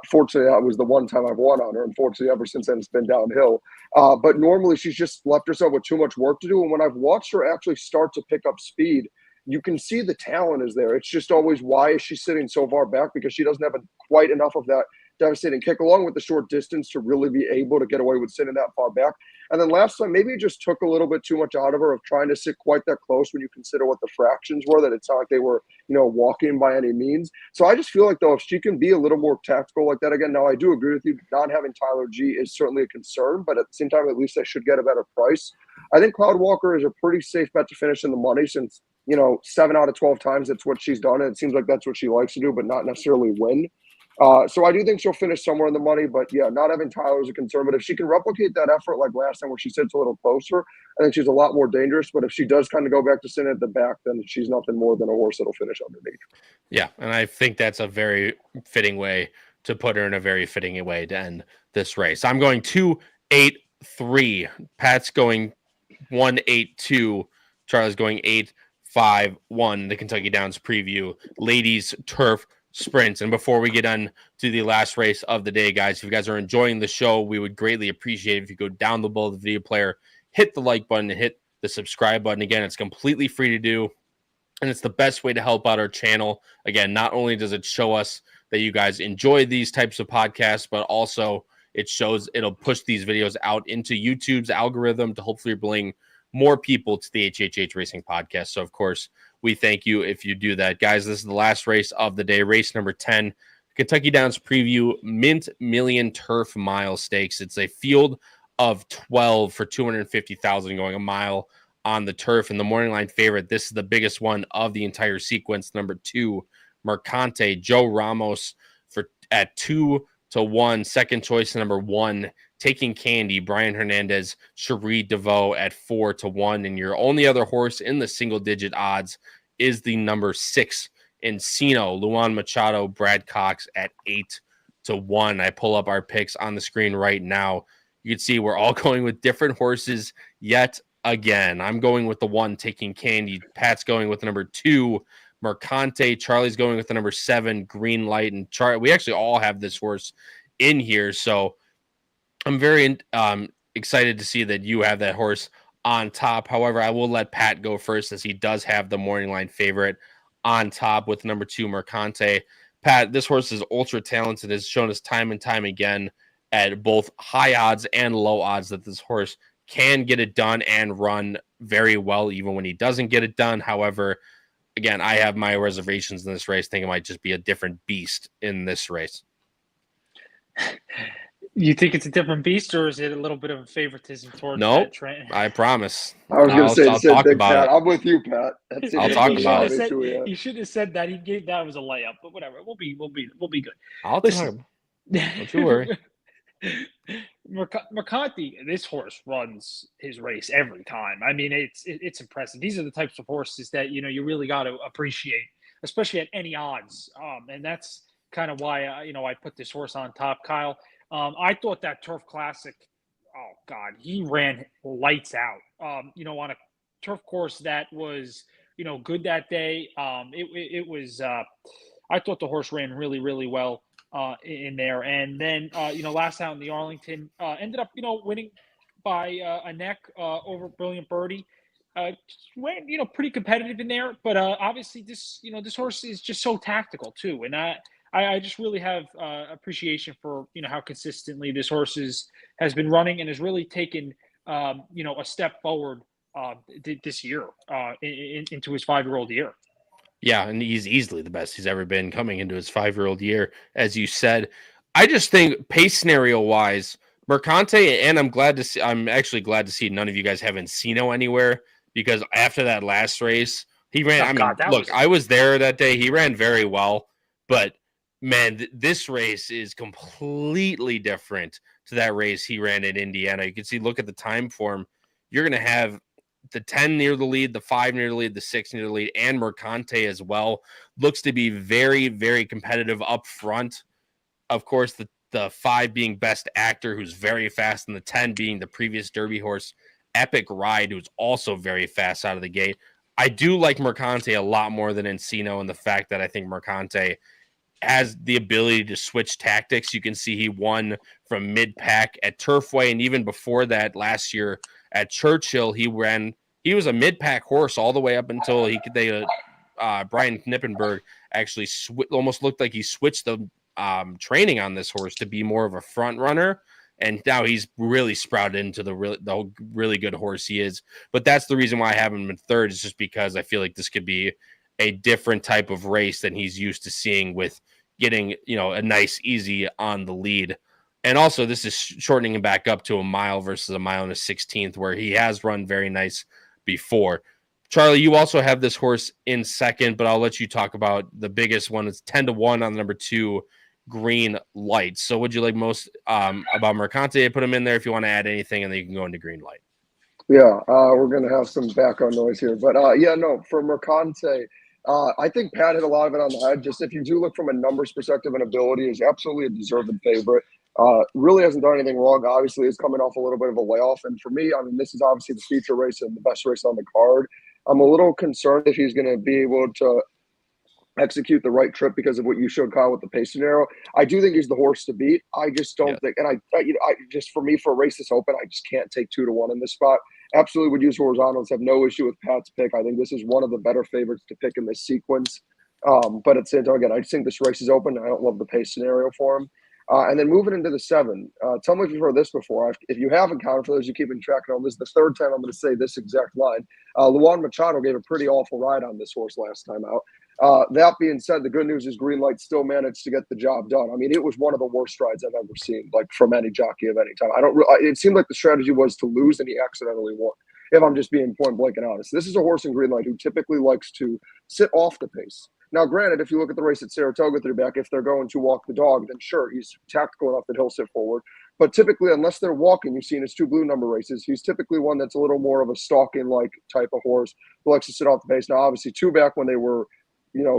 C: Fortunately, that was the one time I've won on her. Unfortunately, ever since then, it's been downhill. But normally, she's just left herself with too much work to do. And when I've watched her actually start to pick up speed, you can see the talent is there. It's just always, why is she sitting so far back? Because she doesn't have quite enough of that devastating kick, along with the short distance, to really be able to get away with sitting that far back. And then last time, maybe it just took a little bit too much out of her of trying to sit quite that close when you consider what the fractions were, that it's not like they were, walking by any means. So I just feel like, though, if she can be a little more tactical like that again, now I do agree with you, not having Tyler G is certainly a concern, but at the same time, at least I should get a better price. I think Cloudwalker is a pretty safe bet to finish in the money since, 7 out of 12 times that's what she's done. And it seems like that's what she likes to do, but not necessarily win. So I do think she'll finish somewhere in the money, but yeah, not having Tyler is a concern. But if she can replicate that effort like last time where she sits a little closer, I think she's a lot more dangerous. But if she does kind of go back to sitting at the back, then she's nothing more than a horse that'll finish underneath.
A: Yeah, and I think that's a very fitting way to put her in a very fitting way to end this race. I'm going 2-8-3. Pat's going 1-8-2. Charlie's going 8-5-1. The Kentucky Downs preview, ladies turf sprints. And before we get on to the last race of the day, guys, if you guys are enjoying the show, we would greatly appreciate it if you go down the below the video player, hit the like button, and hit the subscribe button. Again, it's completely free to do, and it's the best way to help out our channel. Again, not only does it show us that you guys enjoy these types of podcasts, but also it'll push these videos out into YouTube's algorithm to hopefully bring more people to the HHH Racing Podcast. So, of course, we thank you if you do that. Guys, this is the last race of the day, race number 10, Kentucky Downs preview, Mint Million Turf Mile Stakes. It's a field of 12 for $250,000 going a mile on the turf. And the morning line favorite, this is the biggest one of the entire sequence, number 2, Mercante, Joe Ramos at 2-1. Second choice, number 1, Taking Candy, Brian Hernandez, Cherie DeVoe at 4-1. And your only other horse in the single-digit odds is the number 6, Encino, Luan Machado, Brad Cox at 8-1. I pull up our picks on the screen right now. You can see we're all going with different horses yet again. I'm going with the 1 Taking Candy. Pat's going with the number 2 Mercante. Charlie's going with the number 7 Green Light. And we actually all have this horse in here. So I'm very excited to see that you have that horse on top. However, I will let Pat go first as he does have the morning line favorite on top with number 2 Mercante. Pat, this horse is ultra talented, has shown us time and time again at both high odds and low odds that this horse can get it done and run very well even when he doesn't get it done. However, again, I have my reservations in this race. I think it might just be a different beast in this race.
B: You think it's a different beast, or is it a little bit of a favoritism towards
A: Nope,
B: that
A: I promise.
C: I was going to say the same thing,
A: about
C: Pat.
A: it.
C: I'm with you, Pat.
A: I'll talk about
B: it. You should have said that. He gave that was a layup, but whatever. We'll be good.
A: I'll talk. Don't you worry.
B: Mercante, this horse runs his race every time. I mean, it's impressive. These are the types of horses that you really got to appreciate, especially at any odds. And that's kind of why I put this horse on top, Kyle. I thought that Turf Classic, oh God, he ran lights out. On a turf course that was good that day. It was. I thought the horse ran really, really well in there. And then, last out in the Arlington, ended up, winning by a neck over Brilliant Birdie. Went, pretty competitive in there. But obviously this horse is just so tactical too. And I just really have appreciation for, how consistently this horse has been running and has really taken, a step forward this year into his 5-year-old year. Yeah, and he's easily the best he's ever been coming into his 5-year-old year, as you said. I just think pace scenario wise, Mercante, and I'm actually glad to see none of you guys have Encino anywhere, because after that last race, he ran. I was there that day. He ran very well, but man, this race is completely different to that race he ran in Indiana. You can see, look at the time form. You're going to have the 10 near the lead, the 5 near the lead, the 6 near the lead, and Mercante as well. Looks to be very, very competitive up front. Of course, the 5 being Best Actor, who's very fast, and the 10 being the previous Derby horse, Epic Ride, who's also very fast out of the gate. I do like Mercante a lot more than Encino, and the fact that I think Mercante has the ability to switch tactics. You can see he won from mid-pack at Turfway, and even before that, last year at Churchill, he was a mid-pack horse all the way up until Brian Knippenberg actually almost looked like he switched the training on this horse to be more of a front runner, and now he's really sprouted into the really good horse he is. But that's the reason why I have him in third, is just because I feel like this could be a different type of race than he's used to seeing, with getting a nice easy on the lead. And also, this is shortening him back up to a mile versus a mile and a 16th, where he has run very nice before. Charlie, you also have this horse in second, but I'll let you talk about the biggest one. It's 10-1 on the number 2 Green Light. So would you like most about Mercante? I put him in there if you want to add anything, and then you can go into Green Light.
C: Yeah, we're going to have some background noise here. But for Mercante, I think Pat hit a lot of it on the head. Just if you do look from a numbers perspective and ability, is absolutely a deserved favorite. Really hasn't done anything wrong. Obviously, is coming off a little bit of a layoff. And for me, this is obviously the feature race and the best race on the card. I'm a little concerned if he's going to be able to execute the right trip because of what you showed, Kyle, with the pace scenario. I do think he's the horse to beat. I just don't think, and I just, for me, for a race this open, I just can't take 2-1 in this spot. Absolutely would use horizontals. Have no issue with Pat's pick. I think this is one of the better favorites to pick in this sequence. But at the same time, again, I just think this race is open. I don't love the pace scenario for him. And then moving into the 7, tell me if you've heard this before. If you haven't, counted, for those you keeping track of, this is the third time I'm going to say this exact line. Luan Machado gave a pretty awful ride on this horse last time out. That being said, the good news is Green Light still managed to get the job done. It was one of the worst rides I've ever seen, like from any jockey of any time. It seemed like the strategy was to lose, and he accidentally won, if I'm just being point blank and honest. This is a horse in Green Light who typically likes to sit off the pace. Now, granted, if you look at the race at Saratoga through back, if they're going to walk the dog, then sure, he's tactical enough that he'll sit forward. But typically, unless they're walking, you've seen his 2 blue number races, he's typically one that's a little more of a stalking-like type of horse who likes to sit off the pace. Now, obviously, 2 back when they were,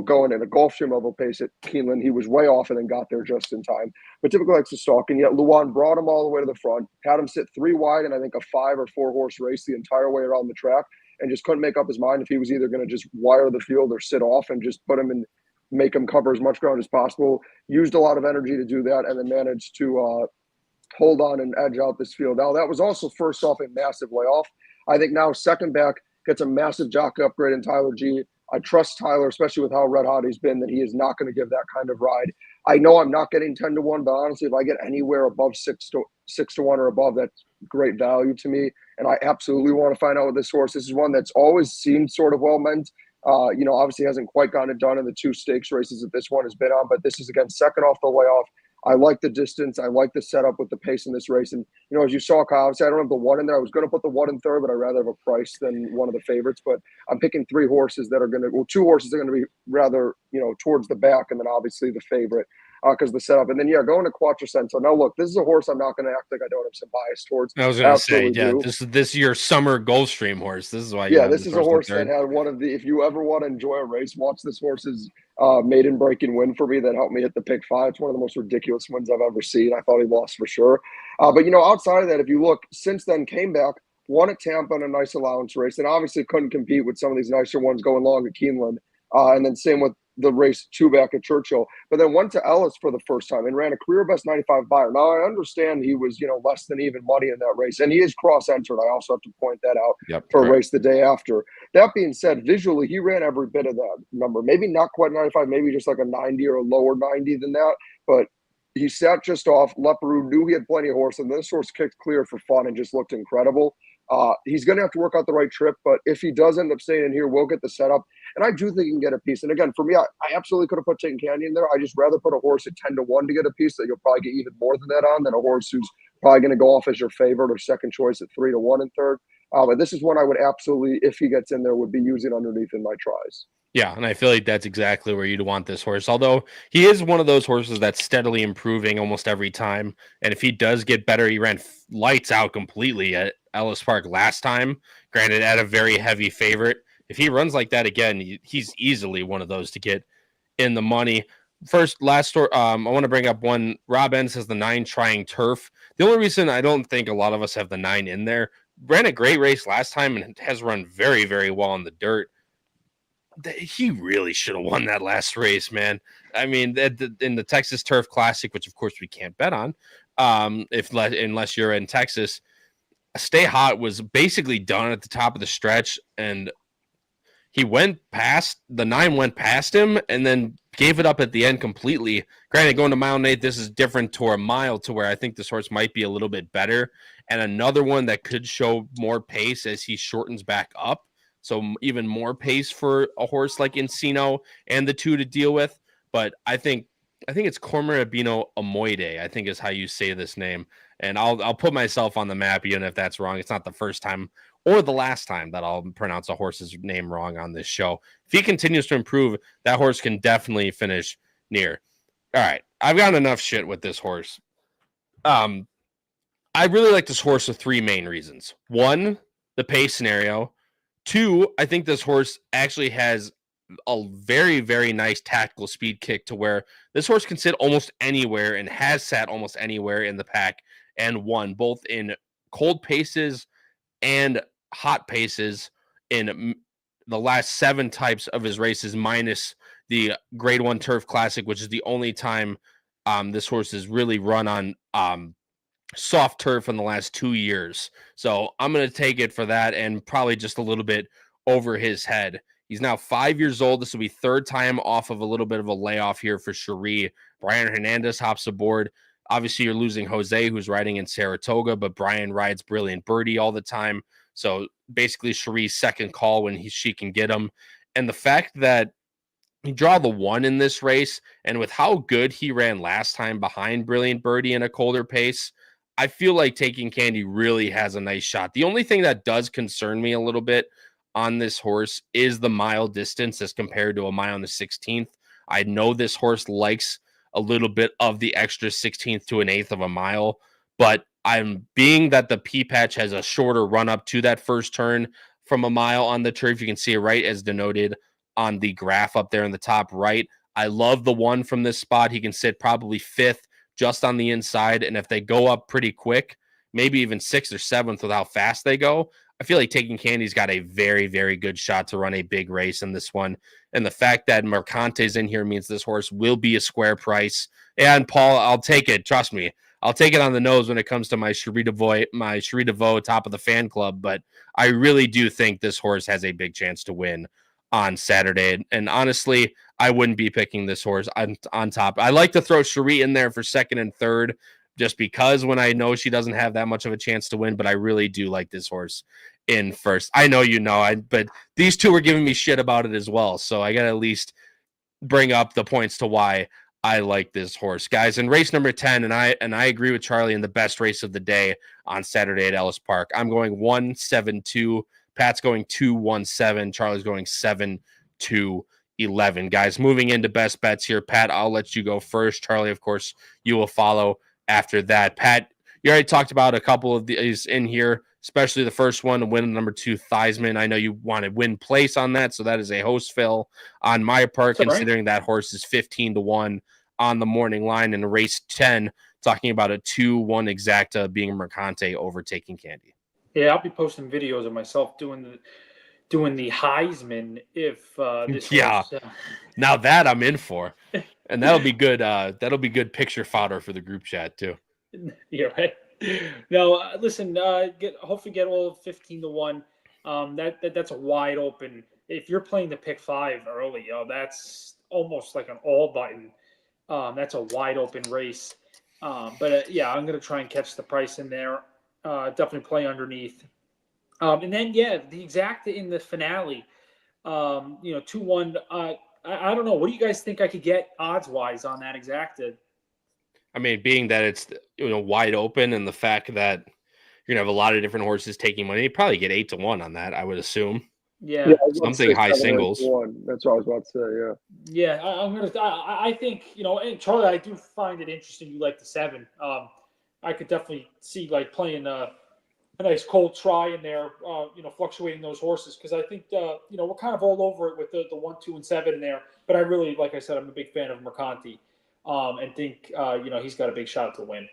C: going at a Gulfstream level pace at Keeneland. He was way off and then got there just in time. But typically likes to stalk. And yet Luan brought him all the way to the front, had him sit 3 wide and I think a 5 or 4 horse race the entire way around the track, and just couldn't make up his mind if he was either going to just wire the field or sit off and just put him in, make him cover as much ground as possible. Used a lot of energy to do that and then managed to hold on and edge out this field. Now, that was also first off a massive layoff. I think now second back gets a massive jockey upgrade in Tyler G. I trust Tyler, especially with how red hot he's been, that he is not going to give that kind of ride. I know I'm not getting 10-1, but honestly, if I get anywhere above 6-1 or above, that's great value to me. And I absolutely want to find out with this horse. This is one that's always seemed sort of well meant. Obviously hasn't quite gotten it done in the 2 stakes races that this one has been on, but this is again second off the layoff. I like the distance. I like the setup with the pace in this race. And, as you saw, Kyle, obviously I don't have the 1 in there. I was going to put the 1 in third, but I'd rather have a price than one of the favorites. But I'm picking 3 horses that are going to, 2 horses that are going to be rather, towards the back, and then obviously the favorite because the setup. And then, going to Quattrocento. Now, look, this is a horse I'm not going to act like I don't have some bias towards.
A: I was going to say, this is your summer Gulfstream horse. This is why.
C: Yeah, this is a horse that had one of the, if you ever want to enjoy a race, watch this horse's maiden breaking win for me that helped me hit the Pick5. It's one of the most ridiculous wins I've ever seen. I thought he lost for sure. But, outside of that, if you look, since then came back, won at Tampa in a nice allowance race, and obviously couldn't compete with some of these nicer ones going long at Keeneland. And then same with the race 2 back at Churchill, but then went to Ellis for the first time and ran a career best 95 buyer. Now I understand he was, less than even money in that race, and he is cross-entered. I also have to point that out for a race the day after. That being said, visually, he ran every bit of that number. Maybe not quite 95, maybe just like a 90 or a lower 90 than that, but he sat just off. Leparoux knew he had plenty of horse, and this horse kicked clear for fun and just looked incredible. He's going to have to work out the right trip, but if he does end up staying in here, we'll get the setup. And I do think he can get a piece. And again, for me, I absolutely could have put Taking Candy in there. I just rather put a horse at 10-1 to get a piece that you'll probably get even more than that on than a horse who's probably going to go off as your favorite or second choice at 3-1 and third. But this is one I would absolutely, if he gets in there, would be using underneath in my tries.
A: Yeah, and I feel like that's exactly where you'd want this horse. Although he is one of those horses that's steadily improving almost every time. And if he does get better, he ran lights out completely at Ellis Park last time, granted at a very heavy favorite. If he runs like that again, he's easily one of those to get in the money. Last story, I want to bring up one. Rob N says the 9 Trying Turf. The only reason I don't think a lot of us have the 9 in there, ran a great race last time and has run very, very well in the dirt. He really should have won that last race, man. I mean, in the Texas Turf Classic, which of course we can't bet on, unless you're in Texas, Stay Hot was basically done at the top of the stretch, and he went past the 9, went past him, and then gave it up at the end completely. Granted, going to mile 8, this is different to a mile, to where I think this horse might be a little bit better, and another one that could show more pace as he shortens back up. So even more pace for a horse like Encino and the 2 to deal with. But I think it's Cormerabino Amoide, I think is how you say this name. And I'll put myself on the map, even if that's wrong. It's not the first time or the last time that I'll pronounce a horse's name wrong on this show. If he continues to improve, that horse can definitely finish near. All right, I've got enough shit with this horse. I really like this horse for 3 main reasons. 1, the pace scenario. 2, I think this horse actually has a very, very nice tactical speed kick to where this horse can sit almost anywhere and has sat almost anywhere in the pack and won both in cold paces and hot paces in the last 7 types of his races, minus the Grade 1 Turf Classic, which is the only time this horse has really run on soft turf in the last 2 years. So I'm going to take it for that and probably just a little bit over his head. He's now 5 years old. This will be 3rd time off of a little bit of a layoff here for Cherie. Brian Hernandez hops aboard. Obviously, you're losing Jose, who's riding in Saratoga, but Brian rides Brilliant Birdie all the time. So basically Cherie's second call when she can get him. And the fact that he draw the 1 in this race, and with how good he ran last time behind Brilliant Birdie in a colder pace, I feel like Taking Candy really has a nice shot. The only thing that does concern me a little bit on this horse is the mile distance as compared to a mile on the 16th. I know this horse likes a little bit of the extra 16th to an 1/8 of a mile, but I'm being that the P patch has a shorter run up to that first turn from a mile on the turf. You can see it right as denoted on the graph up there in the top right. I love the one from this spot. He can sit probably 5th just on the inside. And if they go up pretty quick, maybe even 6th or 7th with how fast they go, I feel like Taking Candy's got a very, very good shot to run a big race in this one. And the fact that Mercante's in here means this horse will be a square price. And Paul, I'll take it. Trust me. I'll take it on the nose when it comes to my Cherie DeVoe top of the fan club. But I really do think this horse has a big chance to win on Saturday. And honestly, I wouldn't be picking this horse on top. I like to throw Cherie in there for 2nd and 3rd, just because when I know she doesn't have that much of a chance to win, but I really do like this horse in 1st. I know but these two were giving me shit about it as well, so I got to at least bring up the points to why I like this horse. Guys, in race number 10, and I agree with Charlie in the best race of the day on Saturday at Ellis Park. I'm going 1-7-2. Pat's going 2-1-7. Charlie's going 7-2-11. Guys, moving into best bets here. Pat, I'll let you go first. Charlie, of course, you will follow after that. Pat, you already talked about a couple of these in here, especially the first one, win number 2, Theismann. I know you want to win place on that, so that is a host fill on my part, considering that horse is 15-1 on the morning line. In race 10, talking about a 2-1 exacta being Mercante over Taking Candy.
D: Yeah, I'll be posting videos of myself doing the Heisman if this horse,
A: now that I'm in for. And that'll be good. That'll be good picture fodder for the group chat too.
D: Yeah, right. No, listen. Hopefully get all 15-1. That's a wide open. If you're playing the Pick5 early, that's almost like an all button. That's a wide open race. But I'm gonna try and catch the price in there. Definitely play underneath. And then the exacta in the finale. 2-1. I don't know. What do you guys think I could get odds-wise on that exacta?
A: I mean, being that it's wide open and the fact that you're gonna have a lot of different horses taking money, you probably get 8-1 on that, I would assume.
D: Yeah,
A: something high singles.
C: That's what I was about to say.
D: Yeah, I think and Charlie, I do find it interesting. You like the 7. I could definitely see like playing a nice cold try in there, fluctuating those horses, because I think we're kind of all over it with the 1, 2, and 7 in there. But I really, like I said, I'm a big fan of Mercanti, and think he's got a big shot to win.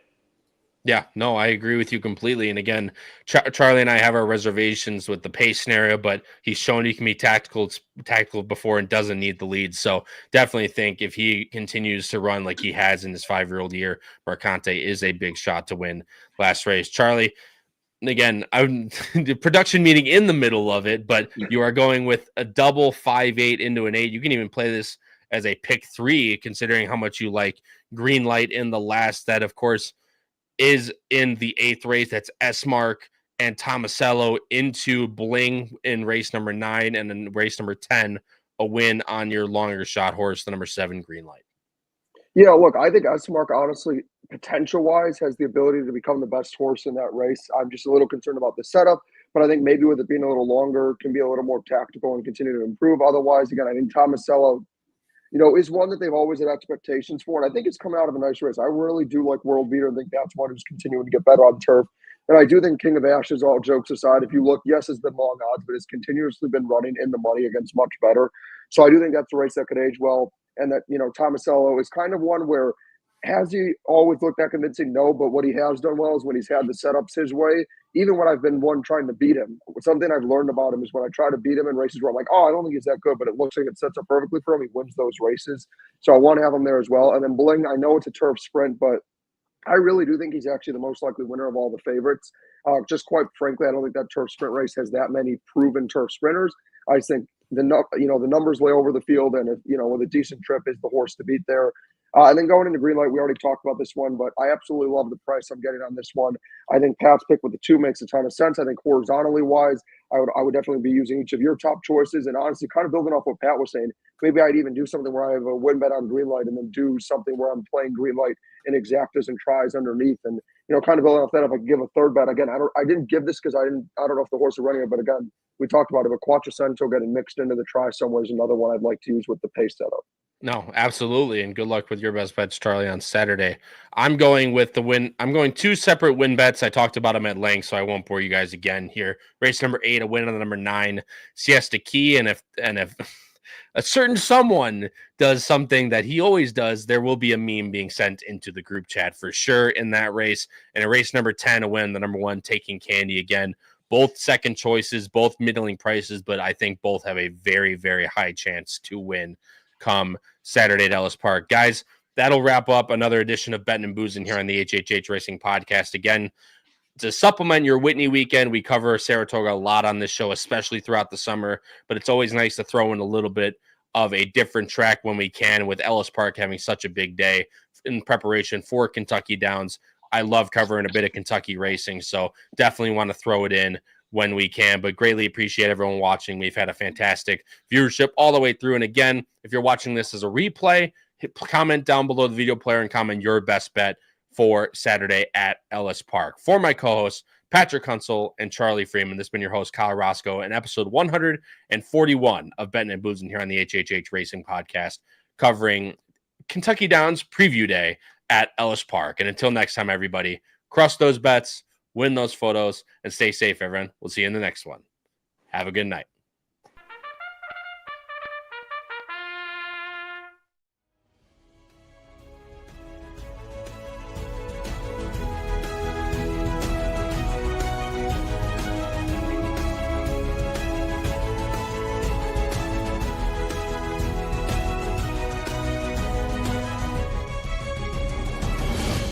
A: Yeah, no, I agree with you completely. And again, Charlie and I have our reservations with the pace scenario, but he's shown he can be tactical before and doesn't need the lead. So definitely think if he continues to run like he has in his 5-year-old year, Mercante is a big shot to win last race. Charlie, again, I'm the production meeting in the middle of it, but you are going with a double 5-8 into an 8. You can even play this as a pick 3, considering how much you like Green Light in the last. That, of course, is in the 8th race. That's S-Mark and Tomasello into Bling in race number 9, and then race number 10, a win on your longer shot horse, the number 7 Green Light.
C: Yeah, look, I think S-Mark, honestly, potential-wise, has the ability to become the best horse in that race. I'm just a little concerned about the setup, but I think maybe with it being a little longer, can be a little more tactical and continue to improve. Otherwise, again, I think Tomasello, is one that they've always had expectations for, and I think it's coming out of a nice race. I really do like World Beater. I think that's one who's continuing to get better on turf. And I do think King of Ashes, all jokes aside, if you look, yes, it's been long odds, but it's continuously been running in the money against much better. So I do think that's a race that could age well. And that, Tomasello is kind of one where, has he always looked that convincing? No, but what he has done well is when he's had the setups his way, even when I've been trying to beat him. Something I've learned about him is when I try to beat him in races where I'm like, I don't think he's that good, but it looks like it sets up perfectly for him. He wins those races. So I want to have him there as well. And then Bling, I know it's a turf sprint, but I really do think he's actually the most likely winner of all the favorites. Just quite frankly, I don't think that turf sprint race has that many proven turf sprinters. I think the numbers lay over the field, and if, with a decent trip, is the horse to beat there. And then going into Green Light, we already talked about this one, but I absolutely love the price I'm getting on this one. I think Pat's pick with the 2 makes a ton of sense. I think horizontally wise, I would definitely be using each of your top choices. And honestly, kind of building off what Pat was saying, maybe I'd even do something where I have a win bet on Green Light and then do something where I'm playing Green Light in exactas and tries underneath. And, kind of building off that, if I could give a third bet, again, I didn't give this because I don't know if the horse is running it, but again, we talked about it, but Quattrocento getting mixed into the try somewhere is another one I'd like to use with the pace setup.
A: No, absolutely. And good luck with your best bets, Charlie, on Saturday. I'm going with the win. I'm going 2 separate win bets. I talked about them at length, so I won't bore you guys again here. Race number 8, a win on the number 9, Siesta Key. And if a certain someone does something that he always does, there will be a meme being sent into the group chat for sure in that race. And in race number 10, a win, the number 1 taking Candy again. Both second choices, both middling prices, but I think both have a very, very high chance to win come Saturday at Ellis Park. Guys, that'll wrap up another edition of Bettin N Boozin here on the HHH Racing Podcast. Again, to supplement your Whitney weekend, we cover Saratoga a lot on this show, especially throughout the summer, but it's always nice to throw in a little bit of a different track when we can, with Ellis Park having such a big day in preparation for Kentucky Downs. I love covering a bit of Kentucky racing, so definitely want to throw it in when we can, but greatly appreciate everyone watching. We've had a fantastic viewership all the way through. And again, if you're watching this as a replay, comment down below the video player and comment your best bet for Saturday at Ellis Park. For my co-hosts, Patrick Hunsel and Charlie Freeman, this has been your host, Kyle Roscoe, and episode 141 of Bettin N Boozin here on the HHH Racing Podcast, covering Kentucky Downs Preview Day at Ellis Park. And until next time, everybody, crush those bets, win those photos, and stay safe, everyone. We'll see you in the next one. Have a good night.